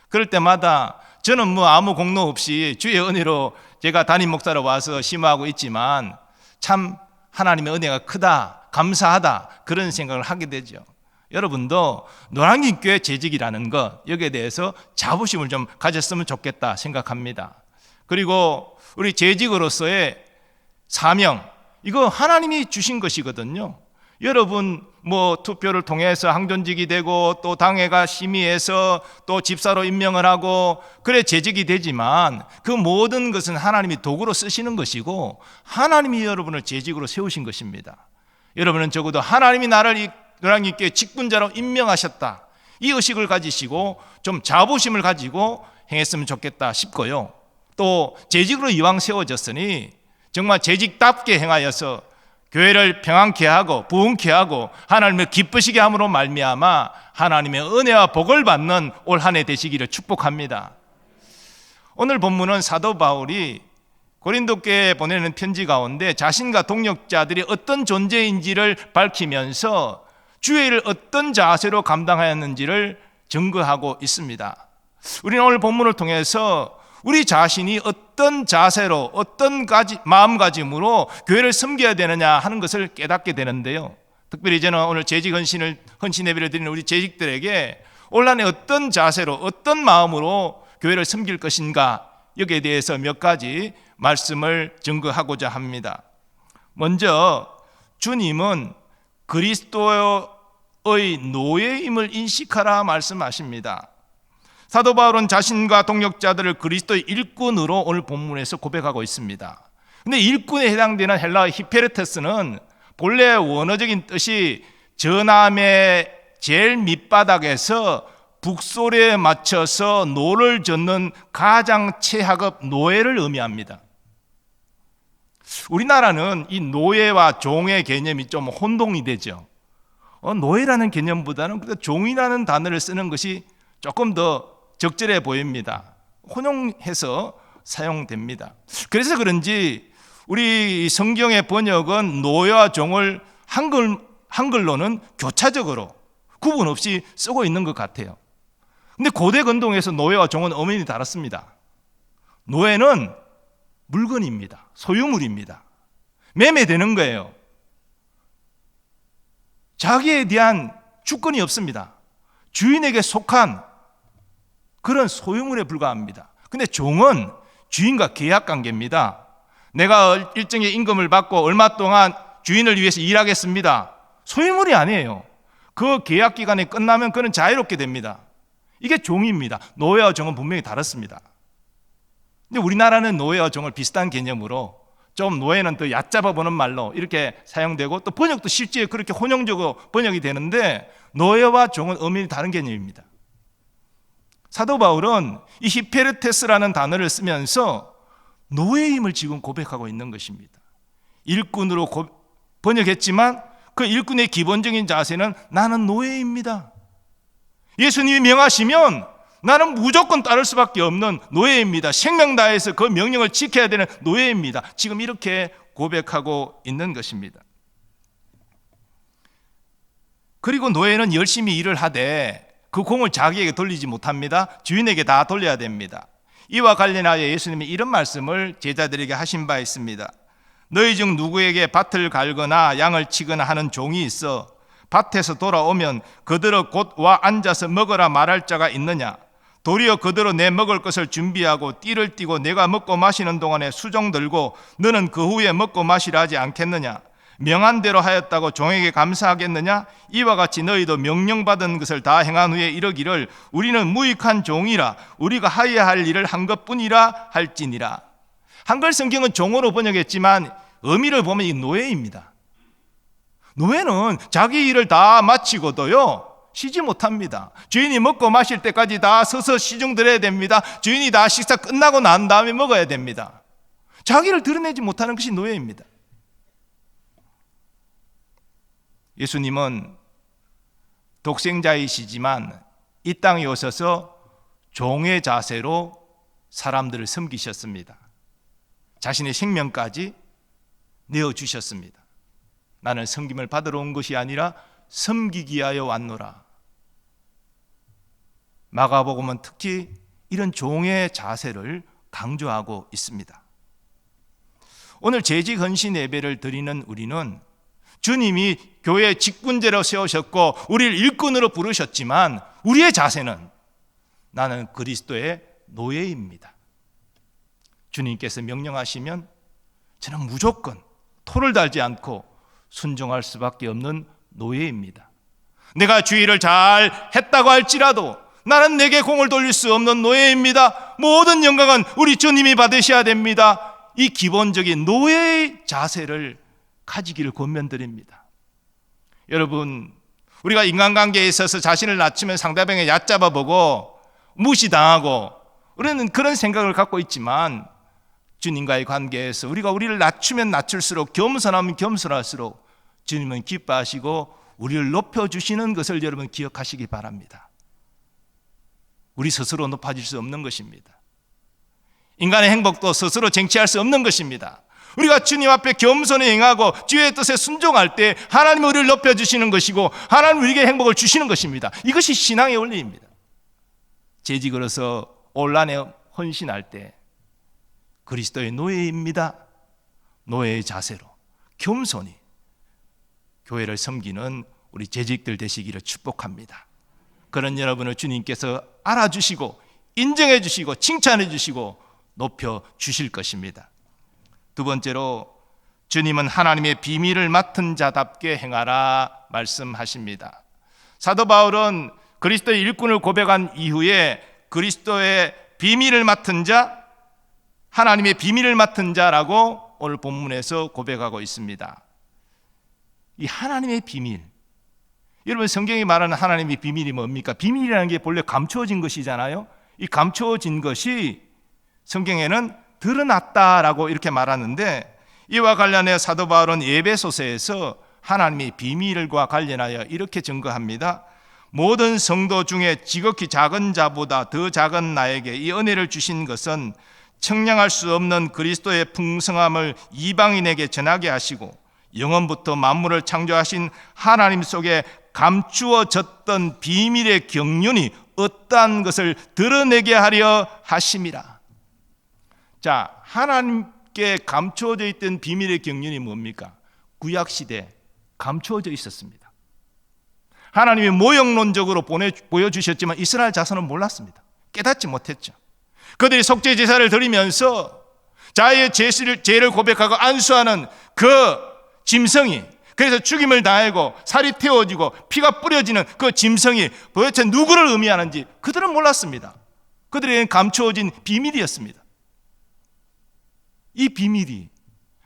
그럴 때마다 저는 아무 공로 없이 주의 은혜로 제가 담임 목사로 와서 심호하고 있지만 참 하나님의 은혜가 크다, 감사하다 그런 생각을 하게 되죠. 여러분도 노량진교회 재직이라는 것 여기에 대해서 자부심을 좀 가졌으면 좋겠다 생각합니다. 그리고 우리 재직으로서의 사명, 이거 하나님이 주신 것이거든요. 여러분 투표를 통해서 항존직이 되고 또 당회가 심의해서 또 집사로 임명을 하고 그래 재직이 되지만 그 모든 것은 하나님이 도구로 쓰시는 것이고 하나님이 여러분을 재직으로 세우신 것입니다. 여러분은 적어도 하나님이 나를 이 노량진교회 직분자로 임명하셨다 이 의식을 가지시고 좀 자부심을 가지고 행했으면 좋겠다 싶고요. 또 재직으로 이왕 세워졌으니 정말 재직답게 행하여서 교회를 평안케 하고 부흥케 하고 하나님을 기쁘시게 함으로 말미암아 하나님의 은혜와 복을 받는 올 한 해 되시기를 축복합니다. 오늘 본문은 사도 바울이 고린도교회에 보내는 편지 가운데 자신과 동역자들이 어떤 존재인지를 밝히면서 주의 일을 어떤 자세로 감당하였는지를 증거하고 있습니다. 우리는 오늘 본문을 통해서 우리 자신이 어떤 자세로 어떤 마음가짐으로 교회를 섬겨야 되느냐 하는 것을 깨닫게 되는데요. 특별히 저는 오늘 재직 헌신 예배를 드리는 우리 재직들에게 올 한 해 어떤 자세로 어떤 마음으로 교회를 섬길 것인가 여기에 대해서 몇 가지 말씀을 증거하고자 합니다. 먼저 주님은 그리스도의 노예임을 인식하라 말씀하십니다. 사도 바울은 자신과 동역자들을 그리스도의 일꾼으로 오늘 본문에서 고백하고 있습니다. 근데 일꾼에 해당되는 헬라어 히페르테스는 본래 원어적인 뜻이 저남의 제일 밑바닥에서 북소리에 맞춰서 노를 젓는 가장 최하급 노예를 의미합니다. 우리나라는 이 노예와 종의 개념이 좀 혼동이 되죠. 노예라는 개념보다는 종이라는 단어를 쓰는 것이 조금 더 적절해 보입니다. 혼용해서 사용됩니다. 그래서 그런지 우리 성경의 번역은 노예와 종을 한글로는 교차적으로 구분 없이 쓰고 있는 것 같아요. 근데 고대 근동에서 노예와 종은 엄연히 다릅니다. 노예는 물건입니다. 소유물입니다. 매매되는 거예요. 자기에 대한 주권이 없습니다. 주인에게 속한 그런 소유물에 불과합니다. 근데 종은 주인과 계약 관계입니다. 내가 일정의 임금을 받고 얼마 동안 주인을 위해서 일하겠습니다. 소유물이 아니에요. 그 계약 기간이 끝나면 그는 자유롭게 됩니다. 이게 종입니다. 노예와 종은 분명히 다릅니다. 근데 우리나라는 노예와 종을 비슷한 개념으로 좀 노예는 더 얕잡아 보는 말로 이렇게 사용되고 또 번역도 실제 그렇게 혼용적으로 번역이 되는데 노예와 종은 엄연히 다른 개념입니다. 사도 바울은 이 히페르테스라는 단어를 쓰면서 노예임을 지금 고백하고 있는 것입니다. 일꾼으로 번역했지만 그 일꾼의 기본적인 자세는 나는 노예입니다. 예수님이 명하시면 나는 무조건 따를 수밖에 없는 노예입니다. 생명 다해서 그 명령을 지켜야 되는 노예입니다. 지금 이렇게 고백하고 있는 것입니다. 그리고 노예는 열심히 일을 하되 그 공을 자기에게 돌리지 못합니다. 주인에게 다 돌려야 됩니다. 이와 관련하여 예수님이 이런 말씀을 제자들에게 하신 바 있습니다. 너희 중 누구에게 밭을 갈거나 양을 치거나 하는 종이 있어 밭에서 돌아오면 그대로 곧 와 앉아서 먹으라 말할 자가 있느냐? 도리어 그대로 내 먹을 것을 준비하고 띠를 띠고 내가 먹고 마시는 동안에 수종 들고 너는 그 후에 먹고 마시라 하지 않겠느냐? 명한 대로 하였다고 종에게 감사하겠느냐? 이와 같이 너희도 명령받은 것을 다 행한 후에 이르기를 우리는 무익한 종이라 우리가 하여야 할 일을 한 것뿐이라 할지니라. 한글 성경은 종으로 번역했지만 의미를 보면 이 노예입니다. 노예는 자기 일을 다 마치고도요 쉬지 못합니다. 주인이 먹고 마실 때까지 다 서서 시중 들어야 됩니다. 주인이 다 식사 끝나고 난 다음에 먹어야 됩니다. 자기를 드러내지 못하는 것이 노예입니다. 예수님은 독생자이시지만 이 땅에 오셔서 종의 자세로 사람들을 섬기셨습니다. 자신의 생명까지 내어주셨습니다. 나는 섬김을 받으러 온 것이 아니라 섬기기 위하여 왔노라. 마가복음은 특히 이런 종의 자세를 강조하고 있습니다. 오늘 재직 헌신 예배를 드리는 우리는 주님이 교회 직분제로 세우셨고 우리를 일꾼으로 부르셨지만 우리의 자세는 나는 그리스도의 노예입니다. 주님께서 명령하시면 저는 무조건 토를 달지 않고 순종할 수밖에 없는 노예입니다. 내가 주의를 잘 했다고 할지라도 나는 내게 공을 돌릴 수 없는 노예입니다. 모든 영광은 우리 주님이 받으셔야 됩니다. 이 기본적인 노예의 자세를 가지기를 권면드립니다. 여러분, 우리가 인간관계에 있어서 자신을 낮추면 상대방에 얕잡아보고 무시당하고 우리는 그런 생각을 갖고 있지만 주님과의 관계에서 우리가 우리를 낮추면 낮출수록 겸손하면 겸손할수록 주님은 기뻐하시고 우리를 높여주시는 것을 여러분 기억하시기 바랍니다. 우리 스스로 높아질 수 없는 것입니다. 인간의 행복도 스스로 쟁취할 수 없는 것입니다. 우리가 주님 앞에 겸손히 행하고 주의 뜻에 순종할 때 하나님이 우리를 높여주시는 것이고 하나님이 우리에게 행복을 주시는 것입니다. 이것이 신앙의 원리입니다. 재직으로서 온란에 헌신할 때 그리스도의 노예입니다. 노예의 자세로 겸손히 교회를 섬기는 우리 재직들 되시기를 축복합니다. 그런 여러분을 주님께서 알아주시고 인정해 주시고 칭찬해 주시고 높여 주실 것입니다. 두 번째로 주님은 하나님의 비밀을 맡은 자답게 행하라 말씀하십니다. 사도 바울은 그리스도의 일꾼을 고백한 이후에 그리스도의 비밀을 맡은 자, 하나님의 비밀을 맡은 자라고 오늘 본문에서 고백하고 있습니다. 이 하나님의 비밀, 여러분 성경이 말하는 하나님의 비밀이 뭡니까? 비밀이라는 게 본래 감추어진 것이잖아요. 이 감추어진 것이 성경에는 드러났다라고 이렇게 말하는데, 이와 관련해 사도 바울은 에베소서에서 하나님의 비밀과 관련하여 이렇게 증거합니다. 모든 성도 중에 지극히 작은 자보다 더 작은 나에게 이 은혜를 주신 것은 청량할 수 없는 그리스도의 풍성함을 이방인에게 전하게 하시고 영원부터 만물을 창조하신 하나님 속에 감추어졌던 비밀의 경륜이 어떠한 것을 드러내게 하려 하심이라. 자, 하나님께 감추어져 있던 비밀의 경륜이 뭡니까? 구약시대 감추어져 있었습니다. 하나님이 모형론적으로 보여주셨지만 이스라엘 자손은 몰랐습니다. 깨닫지 못했죠. 그들이 속죄 제사를 드리면서 자기의 죄를 고백하고 안수하는 그 짐승이, 그래서 죽임을 당하고 살이 태워지고 피가 뿌려지는 그 짐승이 도대체 누구를 의미하는지 그들은 몰랐습니다. 그들에게는 감추어진 비밀이었습니다. 이 비밀이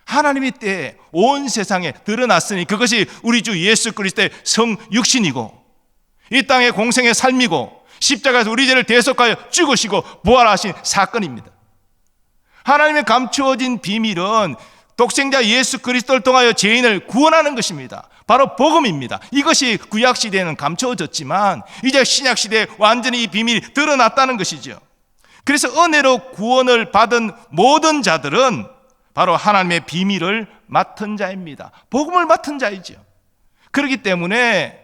하나님의 때에 온 세상에 드러났으니 그것이 우리 주 예수 그리스도의 성육신이고 이 땅의 공생의 삶이고 십자가에서 우리 죄를 대속하여 죽으시고 부활하신 사건입니다. 하나님의 감추어진 비밀은 독생자 예수 그리스도를 통하여 죄인을 구원하는 것입니다. 바로 복음입니다. 이것이 구약시대에는 감추어졌지만 이제 신약시대에 완전히 이 비밀이 드러났다는 것이죠. 그래서 은혜로 구원을 받은 모든 자들은 바로 하나님의 비밀을 맡은 자입니다. 복음을 맡은 자이죠. 그렇기 때문에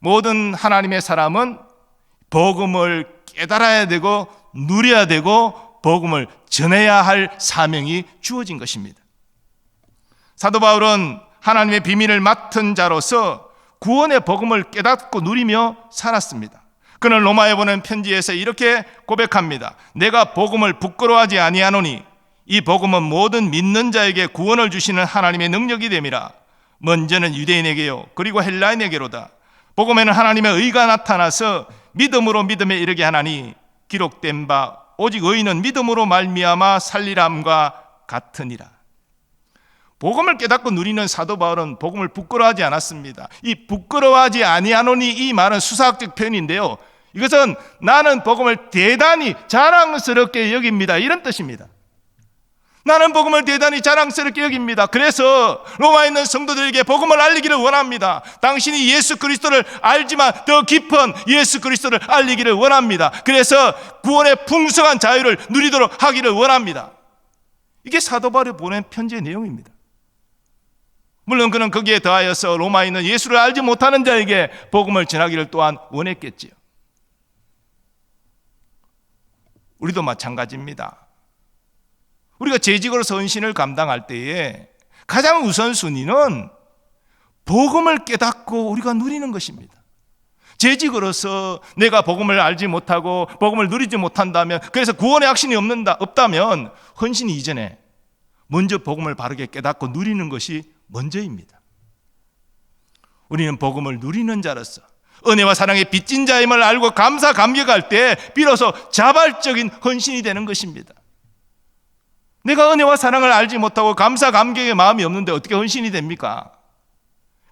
모든 하나님의 사람은 복음을 깨달아야 되고 누려야 되고 복음을 전해야 할 사명이 주어진 것입니다. 사도 바울은 하나님의 비밀을 맡은 자로서 구원의 복음을 깨닫고 누리며 살았습니다. 그는 로마에 보낸 편지에서 이렇게 고백합니다. 내가 복음을 부끄러워하지 아니하노니 이 복음은 모든 믿는 자에게 구원을 주시는 하나님의 능력이 됨이라. 먼저는 유대인에게요 그리고 헬라인에게로다. 복음에는 하나님의 의가 나타나서 믿음으로 믿음에 이르게 하나니 기록된 바 오직 의인은 믿음으로 말미암아 살리람과 같으니라. 복음을 깨닫고 누리는 사도 바울은 복음을 부끄러워하지 않았습니다. 이 부끄러워하지 아니하노니 이 말은 수사학적 표현인데요, 이것은 나는 복음을 대단히 자랑스럽게 여깁니다, 이런 뜻입니다. 나는 복음을 대단히 자랑스럽게 여깁니다. 그래서 로마에 있는 성도들에게 복음을 알리기를 원합니다. 당신이 예수 그리스도를 알지만 더 깊은 예수 그리스도를 알리기를 원합니다. 그래서 구원의 풍성한 자유를 누리도록 하기를 원합니다. 이게 사도 바울이 보낸 편지의 내용입니다. 물론 그는 거기에 더하여서 로마에 있는 예수를 알지 못하는 자에게 복음을 전하기를 또한 원했겠지요. 우리도 마찬가지입니다. 우리가 재직으로서 헌신을 감당할 때에 가장 우선순위는 복음을 깨닫고 우리가 누리는 것입니다. 재직으로서 내가 복음을 알지 못하고 복음을 누리지 못한다면, 그래서 구원의 확신이 없다면 헌신 이전에 먼저 복음을 바르게 깨닫고 누리는 것이 먼저입니다. 우리는 복음을 누리는 자로서 은혜와 사랑의 빚진 자임을 알고 감사 감격할 때 비로소 자발적인 헌신이 되는 것입니다. 내가 은혜와 사랑을 알지 못하고 감사 감격의 마음이 없는데 어떻게 헌신이 됩니까?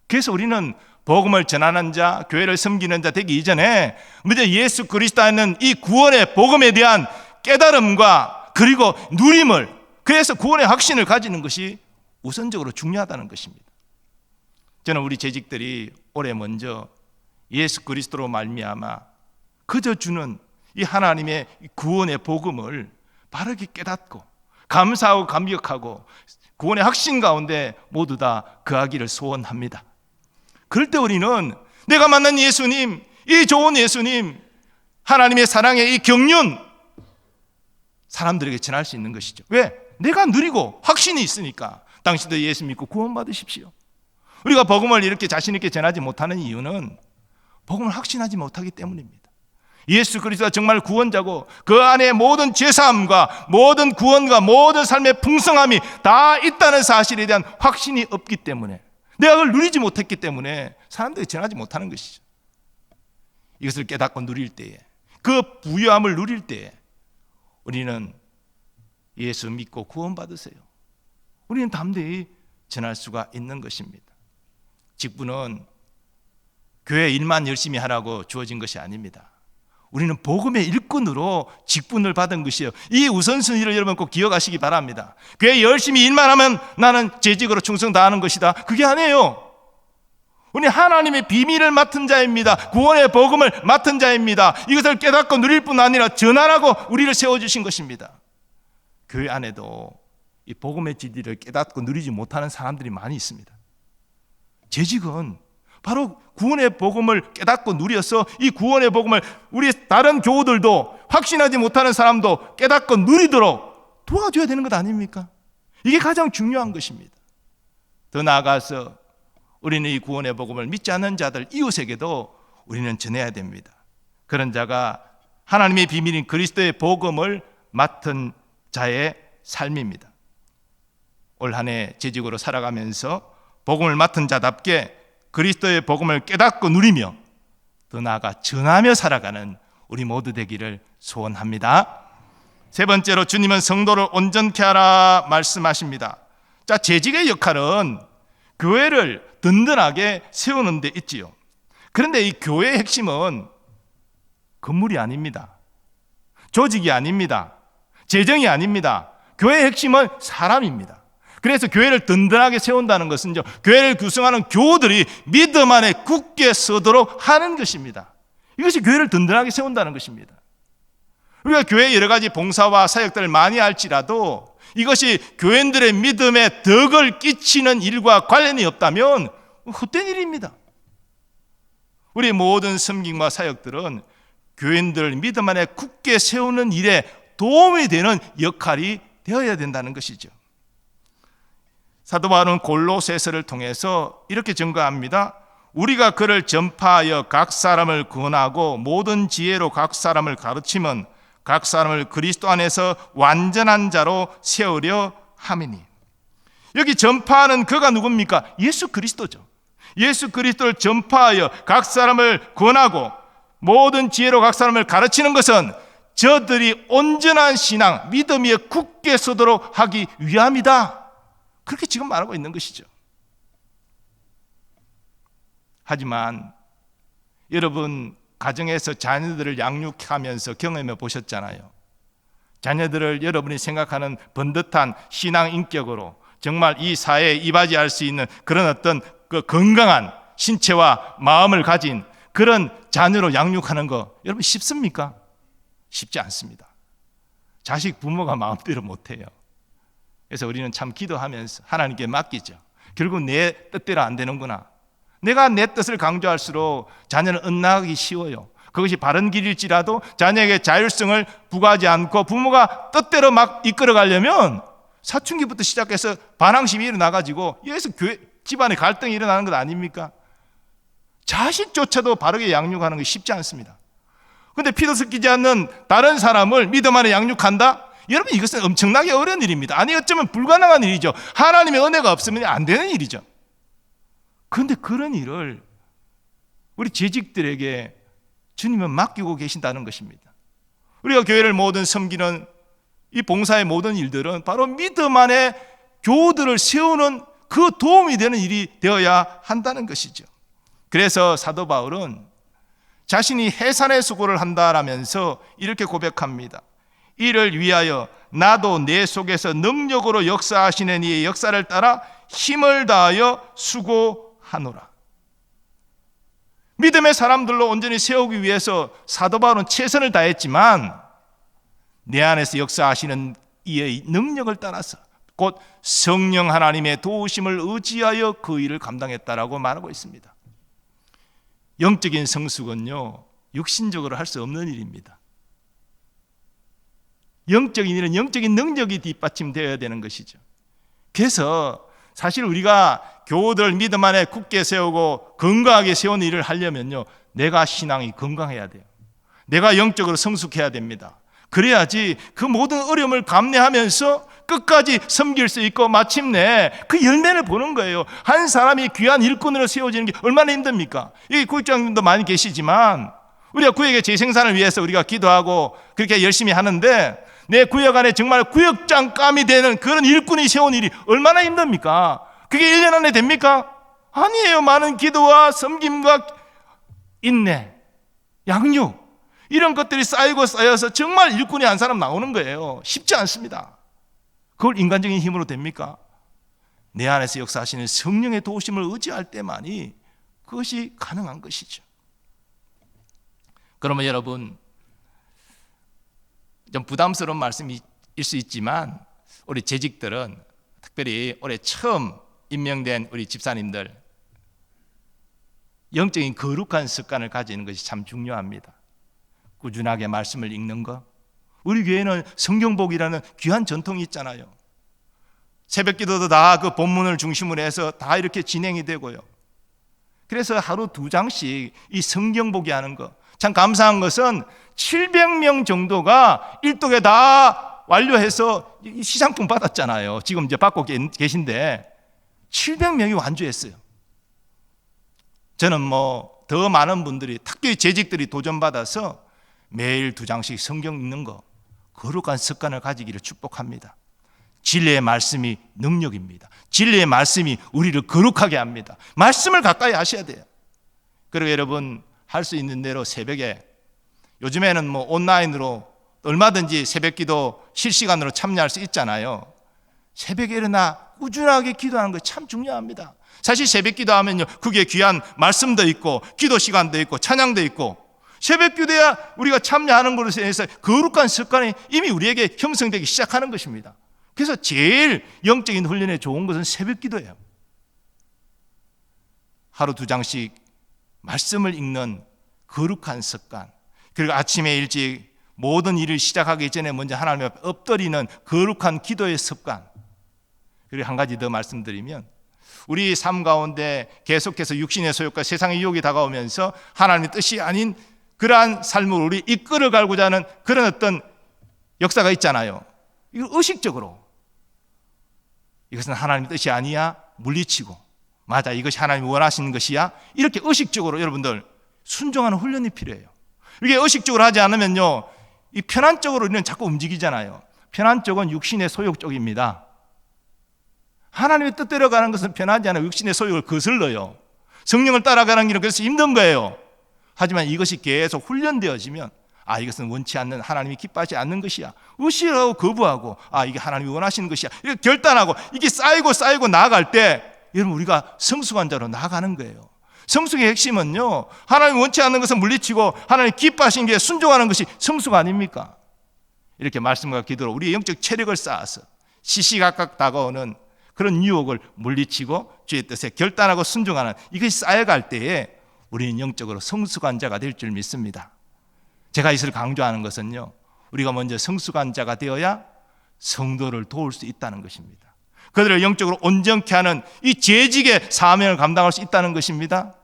그래서 우리는 복음을 전하는 자, 교회를 섬기는 자 되기 이전에 먼저 예수 그리스도 하는 이 구원의 복음에 대한 깨달음과 그리고 누림을, 그래서 구원의 확신을 가지는 것이 우선적으로 중요하다는 것입니다. 저는 우리 재직들이 올해 먼저 예수 그리스도로 말미암아 그저 주는 이 하나님의 구원의 복음을 바르게 깨닫고 감사하고 감격하고 구원의 확신 가운데 모두 다 거하기를 소원합니다. 그럴 때 우리는 내가 만난 예수님, 이 좋은 예수님, 하나님의 사랑의 이 경륜 사람들에게 전할 수 있는 것이죠. 왜? 내가 누리고 확신이 있으니까. 당신도 예수 믿고 구원 받으십시오. 우리가 복음을 이렇게 자신 있게 전하지 못하는 이유는 복음을 확신하지 못하기 때문입니다. 예수 그리스도가 정말 구원자고 그 안에 모든 죄사함과 모든 구원과 모든 삶의 풍성함이 다 있다는 사실에 대한 확신이 없기 때문에, 내가 그걸 누리지 못했기 때문에 사람들이 전하지 못하는 것이죠. 이것을 깨닫고 누릴 때에, 그 부유함을 누릴 때에 우리는 예수 믿고 구원받으세요. 우리는 담대히 전할 수가 있는 것입니다. 직분은 교회 일만 열심히 하라고 주어진 것이 아닙니다. 우리는 복음의 일꾼으로 직분을 받은 것이에요. 이 우선순위를 여러분 꼭 기억하시기 바랍니다. 교회 열심히 일만 하면 나는 재직으로 충성 다하는 것이다. 그게 아니에요. 우리 하나님의 비밀을 맡은 자입니다. 구원의 복음을 맡은 자입니다. 이것을 깨닫고 누릴 뿐 아니라 전하라고 우리를 세워주신 것입니다. 교회 안에도 이 복음의 진리를 깨닫고 누리지 못하는 사람들이 많이 있습니다. 재직은 바로 구원의 복음을 깨닫고 누려서 이 구원의 복음을 우리 다른 교우들도, 확신하지 못하는 사람도 깨닫고 누리도록 도와줘야 되는 것 아닙니까? 이게 가장 중요한 것입니다. 더 나아가서 우리는 이 구원의 복음을 믿지 않는 자들, 이웃에게도 우리는 전해야 됩니다. 그런 자가 하나님의 비밀인 그리스도의 복음을 맡은 자의 삶입니다. 올 한 해 재직으로 살아가면서 복음을 맡은 자답게 그리스도의 복음을 깨닫고 누리며 더 나아가 전하며 살아가는 우리 모두 되기를 소원합니다. 세 번째로 주님은 성도를 온전케 하라 말씀하십니다. 자, 재직의 역할은 교회를 든든하게 세우는 데 있지요. 그런데 이 교회의 핵심은 건물이 아닙니다. 조직이 아닙니다. 재정이 아닙니다. 교회의 핵심은 사람입니다. 그래서 교회를 든든하게 세운다는 것은 교회를 구성하는 교우들이 믿음 안에 굳게 서도록 하는 것입니다. 이것이 교회를 든든하게 세운다는 것입니다. 우리가 교회에 여러 가지 봉사와 사역들을 많이 할지라도 이것이 교인들의 믿음에 덕을 끼치는 일과 관련이 없다면 헛된 일입니다. 우리 모든 섬김과 사역들은 교인들을 믿음 안에 굳게 세우는 일에 도움이 되는 역할이 되어야 된다는 것이죠. 사도 바울은 골로새서를 통해서 이렇게 증거합니다. 우리가 그를 전파하여 각 사람을 구원하고 모든 지혜로 각 사람을 가르치면 각 사람을 그리스도 안에서 완전한 자로 세우려 함이니. 여기 전파하는 그가 누굽니까? 예수 그리스도죠. 예수 그리스도를 전파하여 각 사람을 구원하고 모든 지혜로 각 사람을 가르치는 것은 저들이 온전한 신앙, 믿음 위에 굳게 서도록 하기 위함이다. 그렇게 지금 말하고 있는 것이죠. 하지만 여러분 가정에서 자녀들을 양육하면서 경험해 보셨잖아요. 자녀들을 여러분이 생각하는 번듯한 신앙 인격으로 정말 이 사회에 이바지할 수 있는 그런 어떤 그 건강한 신체와 마음을 가진 그런 자녀로 양육하는 거 여러분 쉽습니까? 쉽지 않습니다. 자식 부모가 마음대로 못해요. 그래서 우리는 참 기도하면서 하나님께 맡기죠. 결국 내 뜻대로 안 되는구나. 내가 내 뜻을 강조할수록 자녀는 엇나가기 쉬워요. 그것이 바른 길일지라도 자녀에게 자율성을 부과하지 않고 부모가 뜻대로 막 이끌어가려면 사춘기부터 시작해서 반항심이 일어나가지고 여기서 집안에 갈등이 일어나는 것 아닙니까? 자식조차도 바르게 양육하는 것이 쉽지 않습니다. 그런데 피도 섞이지 않는 다른 사람을 믿음 안에 양육한다? 여러분 이것은 엄청나게 어려운 일입니다. 아니 어쩌면 불가능한 일이죠. 하나님의 은혜가 없으면 안 되는 일이죠. 그런데 그런 일을 우리 재직들에게 주님은 맡기고 계신다는 것입니다. 우리가 교회를 모든 섬기는 이 봉사의 모든 일들은 바로 믿음 안에 교우들을 세우는 그 도움이 되는 일이 되어야 한다는 것이죠. 그래서 사도 바울은 자신이 해산의 수고를 한다라면서 이렇게 고백합니다. 이를 위하여 나도 내 속에서 능력으로 역사하시는 이의 역사를 따라 힘을 다하여 수고하노라. 믿음의 사람들로 온전히 세우기 위해서 사도 바울은 최선을 다했지만 내 안에서 역사하시는 이의 능력을 따라서 곧 성령 하나님의 도우심을 의지하여 그 일을 감당했다라고 말하고 있습니다. 영적인 성숙은요, 육신적으로 할 수 없는 일입니다. 영적인 일은 영적인 능력이 뒷받침되어야 되는 것이죠. 그래서 사실 우리가 교우들 믿음 안에 굳게 세우고 건강하게 세우는 일을 하려면요, 내가 신앙이 건강해야 돼요. 내가 영적으로 성숙해야 됩니다. 그래야지 그 모든 어려움을 감내하면서 끝까지 섬길 수 있고 마침내 그 열매를 보는 거예요. 한 사람이 귀한 일꾼으로 세워지는 게 얼마나 힘듭니까? 여기 구역장님도 많이 계시지만 우리가 구역의 재생산을 위해서 우리가 기도하고 그렇게 열심히 하는데 내 구역 안에 정말 구역장감이 되는 그런 일꾼이 세운 일이 얼마나 힘듭니까? 그게 1년 안에 됩니까? 아니에요. 많은 기도와 섬김과 인내, 양육 이런 것들이 쌓이고 쌓여서 정말 일꾼이 한 사람 나오는 거예요. 쉽지 않습니다. 그걸 인간적인 힘으로 됩니까? 내 안에서 역사하시는 성령의 도우심을 의지할 때만이 그것이 가능한 것이죠. 그러면 여러분, 좀 부담스러운 말씀일 수 있지만 우리 재직들은 특별히 올해 처음 임명된 우리 집사님들 영적인 거룩한 습관을 가지는 것이 참 중요합니다. 꾸준하게 말씀을 읽는 것. 우리 교회는 성경복이라는 귀한 전통이 있잖아요. 새벽기도도 다 그 본문을 중심으로 해서 다 이렇게 진행이 되고요. 그래서 하루 2장씩 이 성경보기 하는 거. 참 감사한 것은 700명 정도가 일독에 다 완료해서 시상품 받았잖아요. 지금 이제 받고 계신데 700명이 완주했어요. 저는 더 많은 분들이 특별히 재직들이 도전받아서 매일 2장씩 성경 읽는 거 거룩한 습관을 가지기를 축복합니다. 진리의 말씀이 능력입니다. 진리의 말씀이 우리를 거룩하게 합니다. 말씀을 가까이 하셔야 돼요. 그리고 여러분 할 수 있는 대로 새벽에 요즘에는 온라인으로 얼마든지 새벽기도 실시간으로 참여할 수 있잖아요. 새벽에 일어나 꾸준하게 기도하는 거 참 중요합니다. 사실 새벽기도 하면요 그게 귀한 말씀도 있고 기도 시간도 있고 찬양도 있고 새벽기도야 우리가 참여하는 것에 대해서 거룩한 습관이 이미 우리에게 형성되기 시작하는 것입니다. 그래서 제일 영적인 훈련에 좋은 것은 새벽기도예요. 하루 2장씩 말씀을 읽는 거룩한 습관, 그리고 아침에 일찍 모든 일을 시작하기 전에 먼저 하나님 앞에 엎드리는 거룩한 기도의 습관. 그리고 한 가지 더 말씀드리면 우리 삶 가운데 계속해서 육신의 소욕과 세상의 유혹이 다가오면서 하나님의 뜻이 아닌 그러한 삶을 우리 이끌어가고자 하는 그런 어떤 역사가 있잖아요. 이걸 의식적으로 이것은 하나님의 뜻이 아니야 물리치고 맞아 이것이 하나님이 원하시는 것이야 이렇게 의식적으로 여러분들 순종하는 훈련이 필요해요. 이게 의식적으로 하지 않으면요 이 편한 쪽으로 우리는 자꾸 움직이잖아요. 편한 쪽은 육신의 소욕 쪽입니다. 하나님의 뜻대로 가는 것은 편하지 않아요. 육신의 소욕을 거슬러요. 성령을 따라가는 길은 그래서 힘든 거예요. 하지만 이것이 계속 훈련되어지면 이것은 원치 않는 하나님이 기뻐하지 않는 것이야. 의식하고 거부하고 이게 하나님이 원하시는 것이야. 이렇게 결단하고 이게 쌓이고 나아갈 때 여러분 우리가 성숙한 자로 나아가는 거예요. 성숙의 핵심은요 하나님이 원치 않는 것은 물리치고 하나님 기뻐하시는 게 순종하는 것이 성숙 아닙니까? 이렇게 말씀과 기도로 우리의 영적 체력을 쌓아서 시시각각 다가오는 그런 유혹을 물리치고 주의 뜻에 결단하고 순종하는 이것이 쌓여갈 때에 우리는 영적으로 성숙한 자가 될 줄 믿습니다. 제가 이것을 강조하는 것은요 우리가 먼저 성숙한 자가 되어야 성도를 도울 수 있다는 것입니다. 그들을 영적으로 온전케 하는 이 재직의 사명을 감당할 수 있다는 것입니다.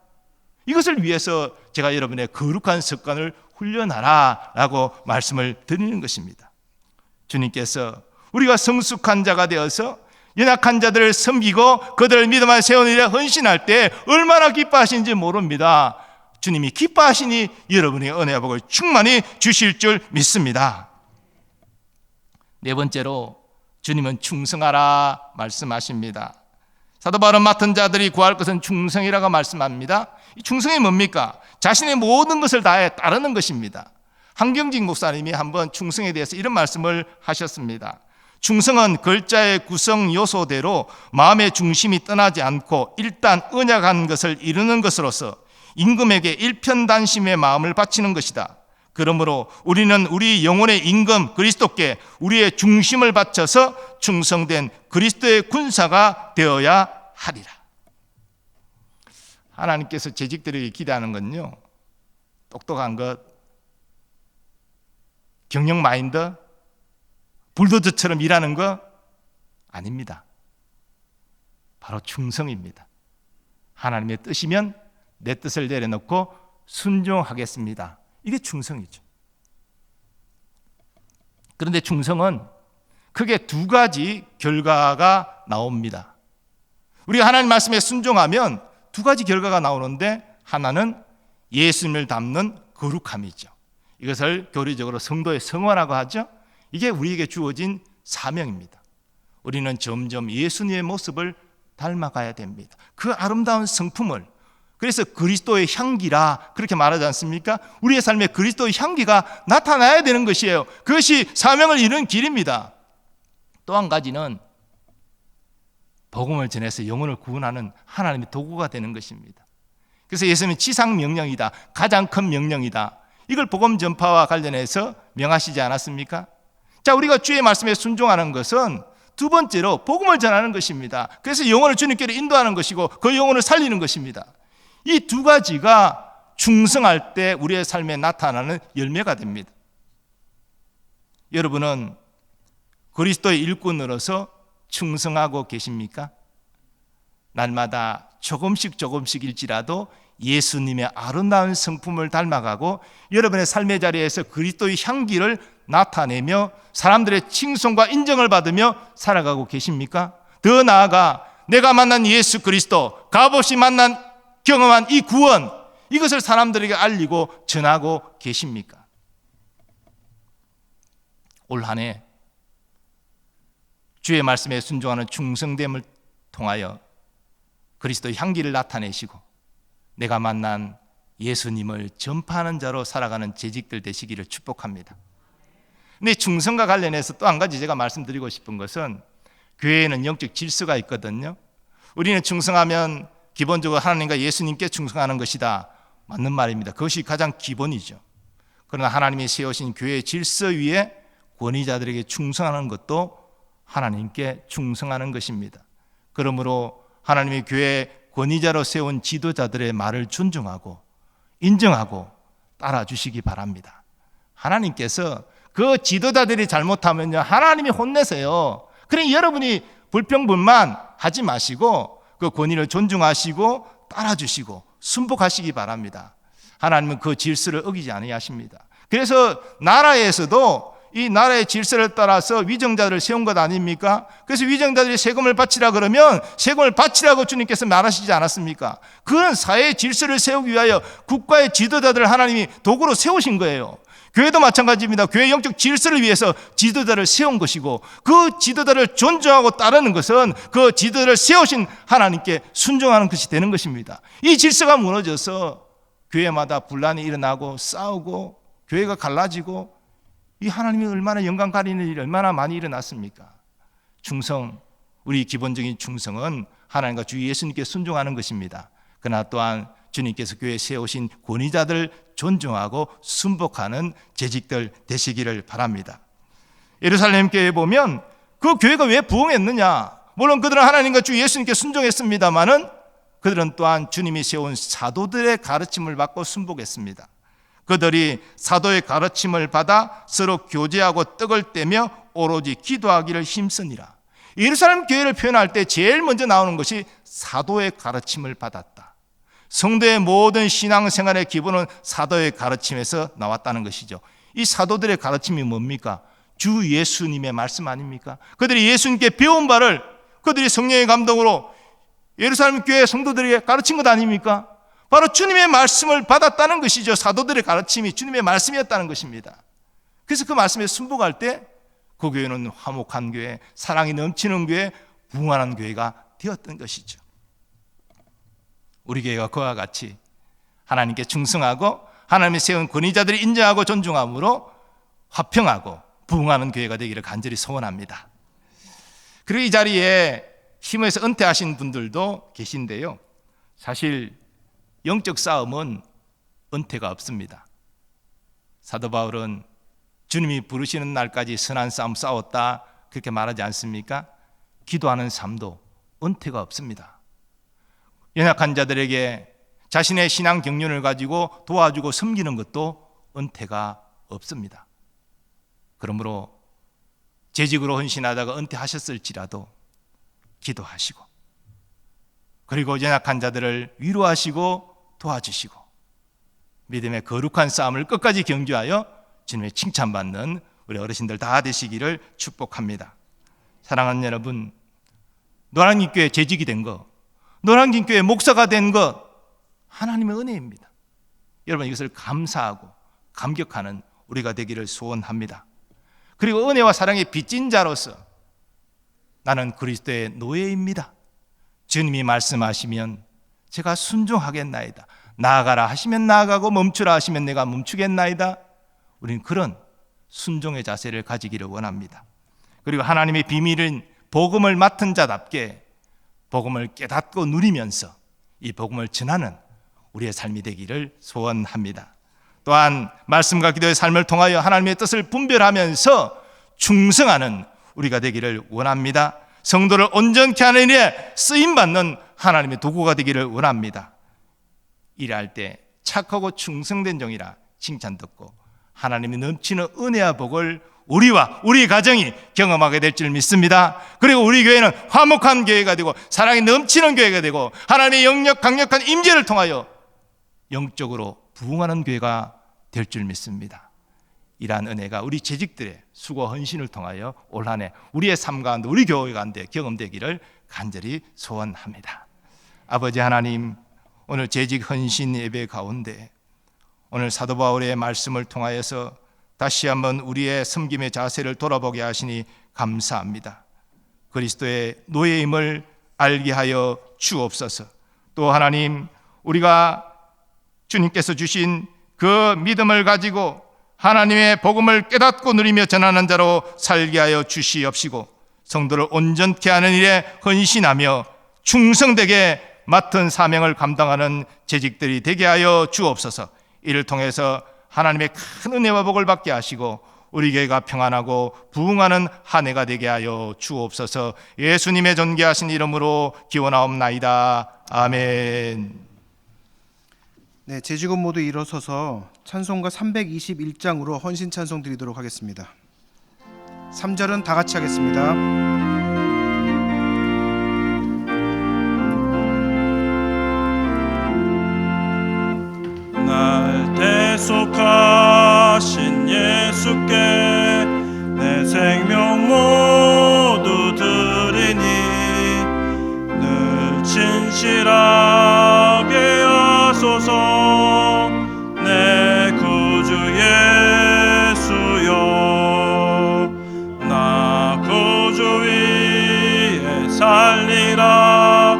이것을 위해서 제가 여러분의 거룩한 습관을 훈련하라라고 말씀을 드리는 것입니다. 주님께서 우리가 성숙한 자가 되어서 연약한 자들을 섬기고 그들을 믿음 안에 세우는 일에 헌신할 때 얼마나 기뻐하시는지 모릅니다. 주님이 기뻐하시니 여러분의 은혜와 복을 충만히 주실 줄 믿습니다. 네 번째로 주님은 충성하라 말씀하십니다. 사도 바울은 맡은 자들이 구할 것은 충성이라고 말씀합니다. 이 충성이 뭡니까? 자신의 모든 것을 다해 따르는 것입니다. 한경직 목사님이 한번 충성에 대해서 이런 말씀을 하셨습니다. 충성은 글자의 구성 요소대로 마음의 중심이 떠나지 않고 일단 언약한 것을 이루는 것으로서 임금에게 일편단심의 마음을 바치는 것이다. 그러므로 우리는 우리 영혼의 임금 그리스도께 우리의 중심을 바쳐서 충성된 그리스도의 군사가 되어야 하리라. 하나님께서 재직들에게 기대하는 건요 똑똑한 것, 경영 마인드, 불도저처럼 일하는 거 아닙니다. 바로 충성입니다. 하나님의 뜻이면 내 뜻을 내려놓고 순종하겠습니다. 이게 충성이죠. 그런데 충성은 크게 두 가지 결과가 나옵니다. 우리가 하나님 말씀에 순종하면 두 가지 결과가 나오는데, 하나는 예수님을 닮는 거룩함이죠. 이것을 교리적으로 성도의 성화라고 하죠. 이게 우리에게 주어진 사명입니다. 우리는 점점 예수님의 모습을 닮아가야 됩니다. 그 아름다운 성품을, 그래서 그리스도의 향기라 그렇게 말하지 않습니까? 우리의 삶에 그리스도의 향기가 나타나야 되는 것이에요. 그것이 사명을 이루는 길입니다. 또 한 가지는 복음을 전해서 영혼을 구원하는 하나님의 도구가 되는 것입니다. 그래서 예수님은 지상 명령이다, 가장 큰 명령이다, 이걸 복음 전파와 관련해서 명하시지 않았습니까? 자, 우리가 주의 말씀에 순종하는 것은 두 번째로 복음을 전하는 것입니다. 그래서 영혼을 주님께로 인도하는 것이고 그 영혼을 살리는 것입니다. 이 두 가지가 충성할 때 우리의 삶에 나타나는 열매가 됩니다. 여러분은 그리스도의 일꾼으로서 충성하고 계십니까? 날마다 조금씩일지라도 예수님의 아름다운 성품을 닮아가고 여러분의 삶의 자리에서 그리스도의 향기를 나타내며 사람들의 칭송과 인정을 받으며 살아가고 계십니까? 더 나아가 내가 만난 예수 그리스도, 값없이 경험한 이 구원, 이것을 사람들에게 알리고 전하고 계십니까? 올 한 해 주의 말씀에 순종하는 충성됨을 통하여 그리스도의 향기를 나타내시고 내가 만난 예수님을 전파하는 자로 살아가는 재직들 되시기를 축복합니다. 근데 충성과 관련해서 또 한 가지 제가 말씀드리고 싶은 것은, 교회에는 영적 질서가 있거든요. 우리는 충성하면 기본적으로 하나님과 예수님께 충성하는 것이다, 맞는 말입니다. 그것이 가장 기본이죠. 그러나 하나님이 세우신 교회의 질서 위에 권위자들에게 충성하는 것도 하나님께 충성하는 것입니다. 그러므로 하나님의 교회 권위자로 세운 지도자들의 말을 존중하고 인정하고 따라주시기 바랍니다. 하나님께서 그 지도자들이 잘못하면요, 하나님이 혼내세요. 그러니 여러분이 불평불만 하지 마시고 그 권위를 존중하시고 따라주시고 순복하시기 바랍니다. 하나님은 그 질서를 어기지 아니하십니다. 그래서 나라에서도 이 나라의 질서를 따라서 위정자들을 세운 것 아닙니까? 그래서 위정자들이 세금을 바치라 그러면 세금을 바치라고 주님께서 말하시지 않았습니까? 그런 사회의 질서를 세우기 위하여 국가의 지도자들을 하나님이 도구로 세우신 거예요. 교회도 마찬가지입니다. 교회 영적 질서를 위해서 지도자를 세운 것이고, 그 지도자를 존중하고 따르는 것은 그 지도자를 세우신 하나님께 순종하는 것이 되는 것입니다. 이 질서가 무너져서 교회마다 분란이 일어나고 싸우고 교회가 갈라지고, 이 하나님이 얼마나 영광 가리는 일이 얼마나 많이 일어났습니까? 충성, 우리 기본적인 충성은 하나님과 주 예수님께 순종하는 것입니다. 그러나 또한 주님께서 교회에 세우신 권위자들 존중하고 순복하는 재직들 되시기를 바랍니다. 예루살렘 교회에 보면 그 교회가 왜 부흥했느냐? 물론 그들은 하나님과 주 예수님께 순종했습니다마는 그들은 또한 주님이 세운 사도들의 가르침을 받고 순복했습니다. 그들이 사도의 가르침을 받아 서로 교제하고 떡을 떼며 오로지 기도하기를 힘쓰니라. 예루살렘 교회를 표현할 때 제일 먼저 나오는 것이 사도의 가르침을 받았다. 성도의 모든 신앙생활의 기본은 사도의 가르침에서 나왔다는 것이죠. 이 사도들의 가르침이 뭡니까? 주 예수님의 말씀 아닙니까? 그들이 예수님께 배운 바를 그들이 성령의 감동으로 예루살렘 교회 성도들에게 가르친 것 아닙니까? 바로 주님의 말씀을 받았다는 것이죠. 사도들의 가르침이 주님의 말씀이었다는 것입니다. 그래서 그 말씀에 순복할 때 그 교회는 화목한 교회, 사랑이 넘치는 교회, 부흥하는 교회가 되었던 것이죠. 우리 교회가 그와 같이 하나님께 충성하고 하나님이 세운 권위자들이 인정하고 존중함으로 화평하고 부흥하는 교회가 되기를 간절히 소원합니다. 그리고 이 자리에 힘에서 은퇴하신 분들도 계신데요, 사실 영적 싸움은 은퇴가 없습니다. 사도 바울은 주님이 부르시는 날까지 선한 싸움 싸웠다 그렇게 말하지 않습니까? 기도하는 삶도 은퇴가 없습니다. 연약한 자들에게 자신의 신앙 경륜을 가지고 도와주고 섬기는 것도 은퇴가 없습니다. 그러므로 재직으로 헌신하다가 은퇴하셨을지라도 기도하시고, 그리고 연약한 자들을 위로하시고 도와주시고, 믿음의 거룩한 싸움을 끝까지 경주하여 주님의 칭찬받는 우리 어르신들 다 되시기를 축복합니다. 사랑하는 여러분, 노량진교회 재직이 된 것, 노량진교회 목사가 된 것, 하나님의 은혜입니다. 여러분, 이것을 감사하고 감격하는 우리가 되기를 소원합니다. 그리고 은혜와 사랑의 빚진 자로서 나는 그리스도의 노예입니다. 주님이 말씀하시면 제가 순종하겠나이다. 나아가라 하시면 나아가고 멈추라 하시면 내가 멈추겠나이다. 우리는 그런 순종의 자세를 가지기를 원합니다. 그리고 하나님의 비밀은 복음을 맡은 자답게 복음을 깨닫고 누리면서 이 복음을 전하는 우리의 삶이 되기를 소원합니다. 또한 말씀과 기도의 삶을 통하여 하나님의 뜻을 분별하면서 충성하는 우리가 되기를 원합니다. 성도를 온전케 하는 일에 쓰임받는 하나님의 도구가 되기를 원합니다. 일할 때 착하고 충성된 종이라 칭찬 듣고 하나님이 넘치는 은혜와 복을 우리와 우리 가정이 경험하게 될 줄 믿습니다. 그리고 우리 교회는 화목한 교회가 되고 사랑이 넘치는 교회가 되고 하나님의 영력 강력한 임재를 통하여 영적으로 부흥하는 교회가 될 줄 믿습니다. 이러한 은혜가 우리 재직들의 수고 헌신을 통하여 올 한 해 우리의 삶 가운데 우리 교회 가운데 경험되기를 간절히 소원합니다. 아버지 하나님, 오늘 재직 헌신 예배 가운데 오늘 사도 바울의 말씀을 통하여서 다시 한번 우리의 섬김의 자세를 돌아보게 하시니 감사합니다. 그리스도의 노예임을 알게 하여 주옵소서. 또 하나님, 우리가 주님께서 주신 그 믿음을 가지고 하나님의 복음을 깨닫고 누리며 전하는 자로 살게 하여 주시옵시고 성도를 온전케 하는 일에 헌신하며 충성되게 맡은 사명을 감당하는 재직들이 되게 하여 주옵소서. 이를 통해서 하나님의 큰 은혜와 복을 받게 하시고 우리 교회가 평안하고 부흥하는 한 해가 되게 하여 주옵소서. 예수님의 존귀하신 이름으로 기원하옵나이다. 아멘. 네, 재직원 모두 일어서서 찬송가 321장으로 헌신 찬송 드리도록 하겠습니다. 3절은 다 같이 하겠습니다. 날 대속하신 예수께 내 생명 모두 드리니 늘 진실하게 하소서. 내 구주 예수여, 나 구주 위에 살리라.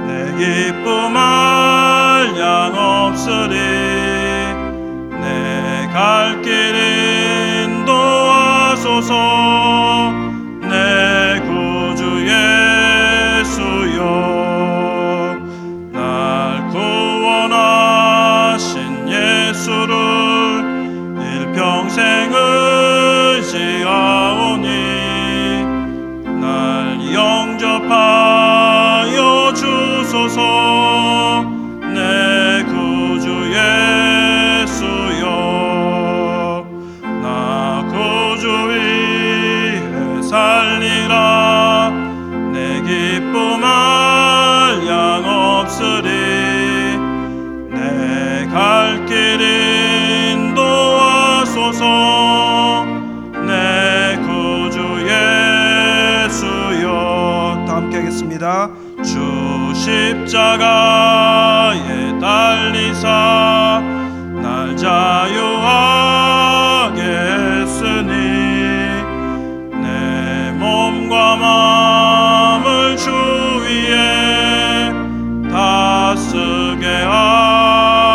내 기쁨 한량 없으리. 내 갈 길 인도하소서. 내 구주 예수여, 날 구원하신 예수를 일평생 의지하오니 날 영접하여 주소서. 내 구주 예수여, 나 구주 위에 살리라. 내 기쁨 한량 없으리. 내 갈 길 인도하소서. 내 구주 예수여. 다 함께 하겠습니다. 주 십자가에 달리사 날 자유하게 했으니 내 몸과 마음을 주 위에 다 쓰게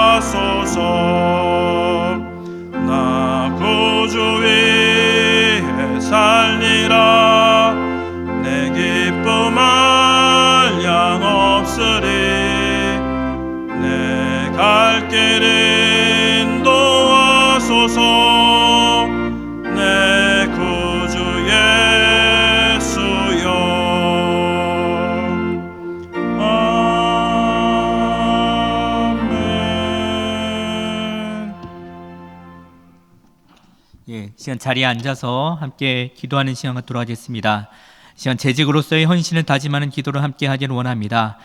하소서. 나 구주 위에 살리라. 내 기쁨 한량 없으리. 내 갈 길 인도하소서. 내 구주 예수여. 아멘. 예, 시간 자리에 앉아서 함께 기도하는 시간 갖도록 하겠습니다. 시간 재직으로서의 헌신을 다짐하는 기도를 함께 하기를 원합니다.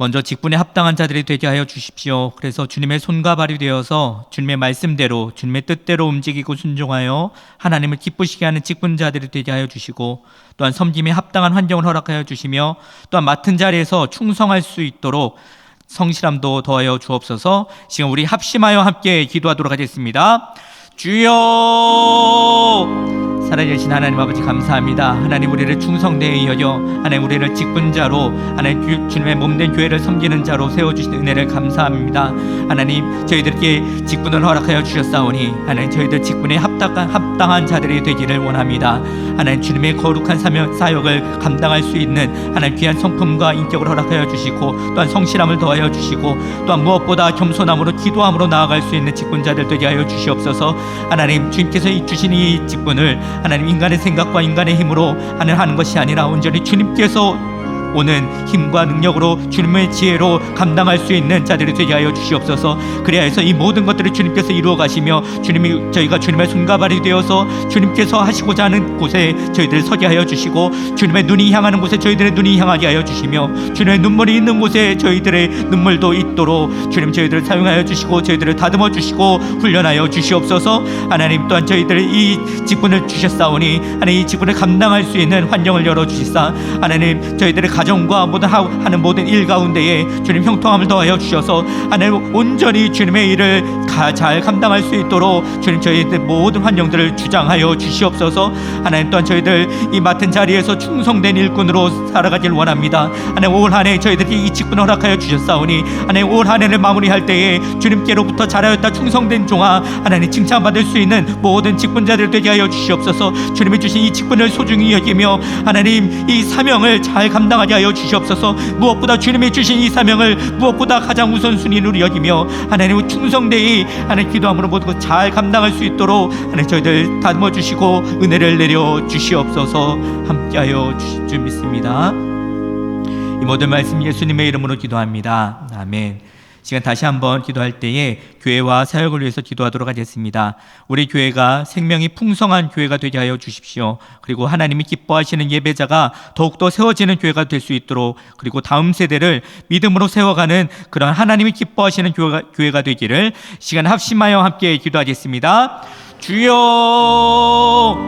먼저 직분에 합당한 자들이 되게 하여 주십시오. 그래서 주님의 손과 발이 되어서 주님의 말씀대로 주님의 뜻대로 움직이고 순종하여 하나님을 기쁘시게 하는 직분자들이 되게 하여 주시고, 또한 섬김에 합당한 환경을 허락하여 주시며, 또한 맡은 자리에서 충성할 수 있도록 성실함도 더하여 주옵소서. 지금 우리 합심하여 함께 기도하도록 하겠습니다. 주여, 살아계신 하나님 아버지 감사합니다. 하나님, 우리를 충성되이 여겨 하나님 우리를 직분자로 하나님 주님의 몸된 교회를 섬기는 자로 세워주신 은혜를 감사합니다. 하나님, 저희들께 직분을 허락하여 주셨사오니 하나님 저희들 직분에 합당한 자들이 되기를 원합니다. 하나님, 주님의 거룩한 사역을 감당할 수 있는 하나님 귀한 성품과 인격을 허락하여 주시고, 또한 성실함을 더하여 주시고, 또한 무엇보다 겸손함으로 기도함으로 나아갈 수 있는 직분자들 되게 하여 주시옵소서. 하나님, 주님께서 주신 이 직분을 하나님 인간의 생각과 인간의 힘으로 하는 것이 아니라 온전히 주님께서 오는 힘과 능력으로 주님의 지혜로 감당할 수 있는 자들이 되게 하여 주시옵소서. 그래야 해서 이 모든 것들을 주님께서 이루어 가시며 저희가 주님의 손과 발이 되어서 주님께서 하시고자 하는 곳에 저희들을 서게 하여 주시고, 주님의 눈이 향하는 곳에 저희들의 눈이 향하게 하여 주시며, 주님의 눈물이 있는 곳에 저희들의 눈물도 있도록 주님 저희들을 사용하여 주시고, 저희들을 다듬어 주시고 훈련하여 주시옵소서. 하나님, 또한 저희들의 이 직분을 주셨사오니 하나님 이 직분을 감당할 수 있는 환경을 열어 주시사 하나님 저희들의 가정과 하는 모든 일 가운데에 주님 형통함을 더하여 주셔서 하나님 온전히 주님의 일을 잘 감당할 수 있도록 주님 저희들 모든 환경들을 주장하여 주시옵소서. 하나님, 또한 저희들 이 맡은 자리에서 충성된 일꾼으로 살아가길 원합니다. 하나님, 올 한 해 저희들이 이 직분을 허락하여 주셨사오니 하나님 올 한 해를 마무리할 때에 주님께로부터 잘하였다 충성된 종아 하나님 칭찬받을 수 있는 모든 직분자들 되게 하여 주시옵소서. 주님이 주신 이 직분을 소중히 여기며 하나님 이 사명을 잘 감당하게 하여 주시옵소서. 무엇보다 주님이 주신 이 사명을 무엇보다 가장 우선순위로 여기며 하나님 충성되이 하나님 기도함으로 모든 것 잘 감당할 수 있도록 하나님 저희들 다듬어 주시고 은혜를 내려 주시옵소서. 함께하여 주실 줄 믿습니다. 이 모든 말씀 예수님의 이름으로 기도합니다. 아멘. 시간 다시 한번 기도할 때에 교회와 사역을 위해서 기도하도록 하겠습니다. 우리 교회가 생명이 풍성한 교회가 되게 하여 주십시오. 그리고 하나님이 기뻐하시는 예배자가 더욱더 세워지는 교회가 될 수 있도록, 그리고 다음 세대를 믿음으로 세워가는 그런 하나님이 기뻐하시는 교회가 되기를 시간 합심하여 함께 기도하겠습니다. 주여,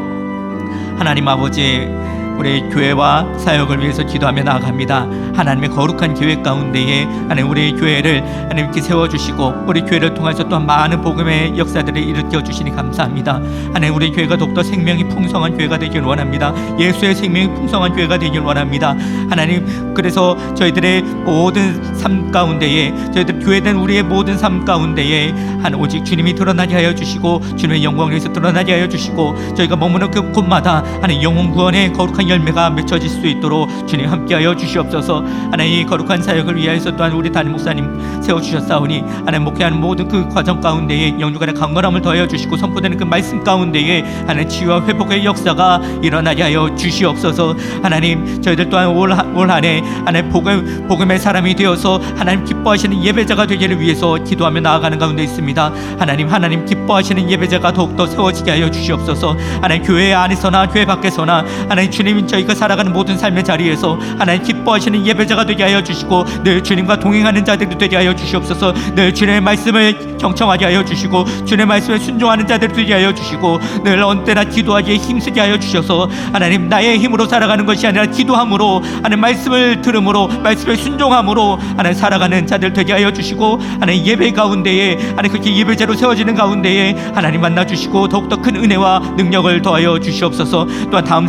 하나님 아버지, 우리 교회와 사역을 위해서 기도하며 나아갑니다. 하나님의 거룩한 계획 가운데에 하나님 우리 교회를 하나님께 세워주시고 우리 교회를 통해서 또한 많은 복음의 역사들을 일으켜 주시니 감사합니다. 하나님, 우리 교회가 더욱더 생명이 풍성한 교회가 되길 원합니다. 예수의 생명이 풍성한 교회가 되길 원합니다. 하나님, 그래서 저희들의 모든 삶 가운데에 저희들 교회된 우리의 모든 삶 가운데에 오직 주님이 드러나게 하여 주시고 주님의 영광을 위해서 드러나게 하여 주시고, 저희가 머무는 그 곳마다 하나님 영혼 구원의 거룩한 열매가 맺혀질 수 있도록 주님 함께하여 주시옵소서. 하나님, 이 거룩한 사역을 위하여서 또한 우리 담임 목사님 세워주셨사오니 하나님 목회하는 모든 그 과정 가운데에 영육간의 강건함을 더하여 주시고 선포되는 그 말씀 가운데에 하나님 치유와 회복의 역사가 일어나게 하여 주시옵소서. 하나님, 저희들 또한 올 한 해 하나님 복음의 사람이 되어서 하나님 기뻐하시는 예배자가 되기를 위해서 기도하며 나아가는 가운데 있습니다. 하나님 기뻐하시는 예배자가 더욱더 세워지게 하여 주시옵소서. 하나님, 교회 안에서나 교회 밖에서나 하나님 주님 저희가 살아가는 모든 삶의 자리에서 하나님 기뻐하시는 예배자가 되게 하여 주시고 늘 주님과 동행하는 자들이 되게 하여 주시옵소서. 늘 주님의 말씀을 경청하게 하여 주시고 주님의 말씀에 순종하는 자들이 되게 하여 주시고 늘 언제나 기도하기에 힘쓰게 하여 주셔서 하나님 나의 힘으로 살아가는 것이 아니라 기도함으로 하나님 말씀을 들음으로 말씀에 순종함으로 하나님 살아가는 자들 되게 하여 주시고 하나님 예배 가운데에 하나님 그렇게 예배자로 세워지는 가운데에 하나님 만나 주시고 더욱더 큰 은혜와 능력을 더하여 주시옵소서. 또한 다음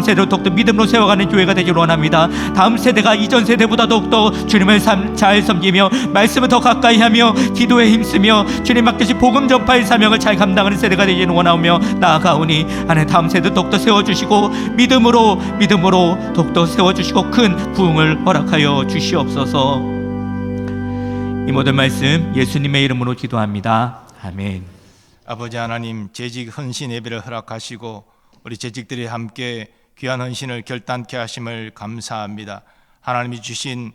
세대로 더욱더 믿음으로 세워가는 교회가 되길 원합니다. 다음 세대가 이전 세대보다 더욱더 주님을 잘 섬기며 말씀을 더 가까이 하며 기도에 힘쓰며 주님 맡기신 복음 전파의 사명을 잘 감당하는 세대가 되기를 원하며 나아가오니 하나님 다음 세대 더욱더 세워주시고 믿음으로 더욱더 세워주시고 큰 부흥을 허락하여 주시옵소서. 이 모든 말씀 예수님의 이름으로 기도합니다. 아멘. 아버지 하나님, 재직 헌신 예배를 허락하시고 우리 재직들이 함께 귀한 헌신을 결단케 하심을 감사합니다. 하나님이 주신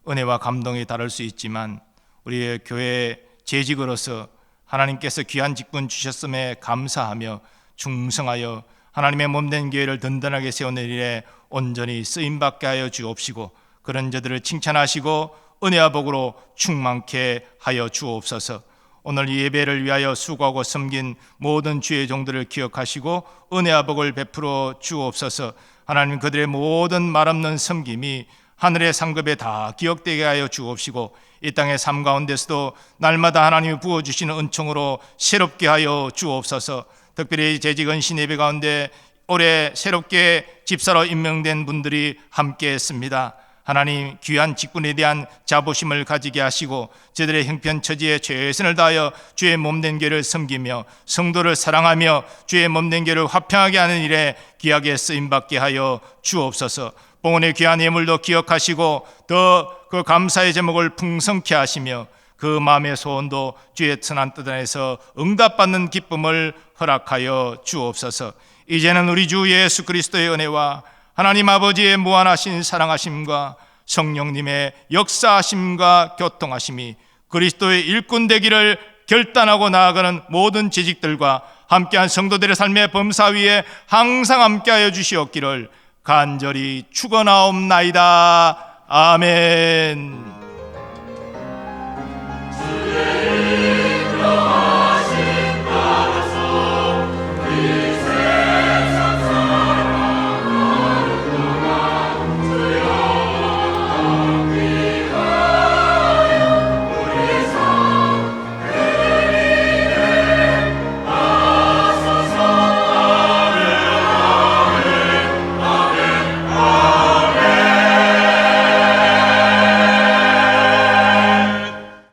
은혜와 감동이 다를 수 있지만 우리의 교회 재직으로서 하나님께서 귀한 직분 주셨음에 감사하며 충성하여 하나님의 몸된 교회를 든든하게 세우는 일에 온전히 쓰임받게 하여 주옵시고 그런 저들을 칭찬하시고 은혜와 복으로 충만케 하여 주옵소서. 오늘 이 예배를 위하여 수고하고 섬긴 모든 주의 종들을 기억하시고 은혜와 복을 베풀어 주옵소서. 하나님, 그들의 모든 말없는 섬김이 하늘의 상급에 다 기억되게 하여 주옵시고 이 땅의 삶 가운데서도 날마다 하나님이 부어주시는 은총으로 새롭게 하여 주옵소서. 특별히 재직 은신 예배 가운데 올해 새롭게 집사로 임명된 분들이 함께 했습니다. 하나님, 귀한 직분에 대한 자부심을 가지게 하시고 저들의 형편처지에 최선을 다하여 주의 몸된 교회를 섬기며 성도를 사랑하며 주의 몸된 교회를 화평하게 하는 일에 귀하게 쓰임받게 하여 주옵소서. 봉헌의 귀한 예물도 기억하시고 더 그 감사의 제목을 풍성케 하시며 그 마음의 소원도 주의 선한 뜻 안에서 응답받는 기쁨을 허락하여 주옵소서. 이제는 우리 주 예수 그리스도의 은혜와 하나님 아버지의 무한하신 사랑하심과 성령님의 역사하심과 교통하심이 그리스도의 일꾼 되기를 결단하고 나아가는 모든 재직들과 함께한 성도들의 삶의 범사 위에 항상 함께하여 주시옵기를 간절히 축원하옵나이다. 아멘.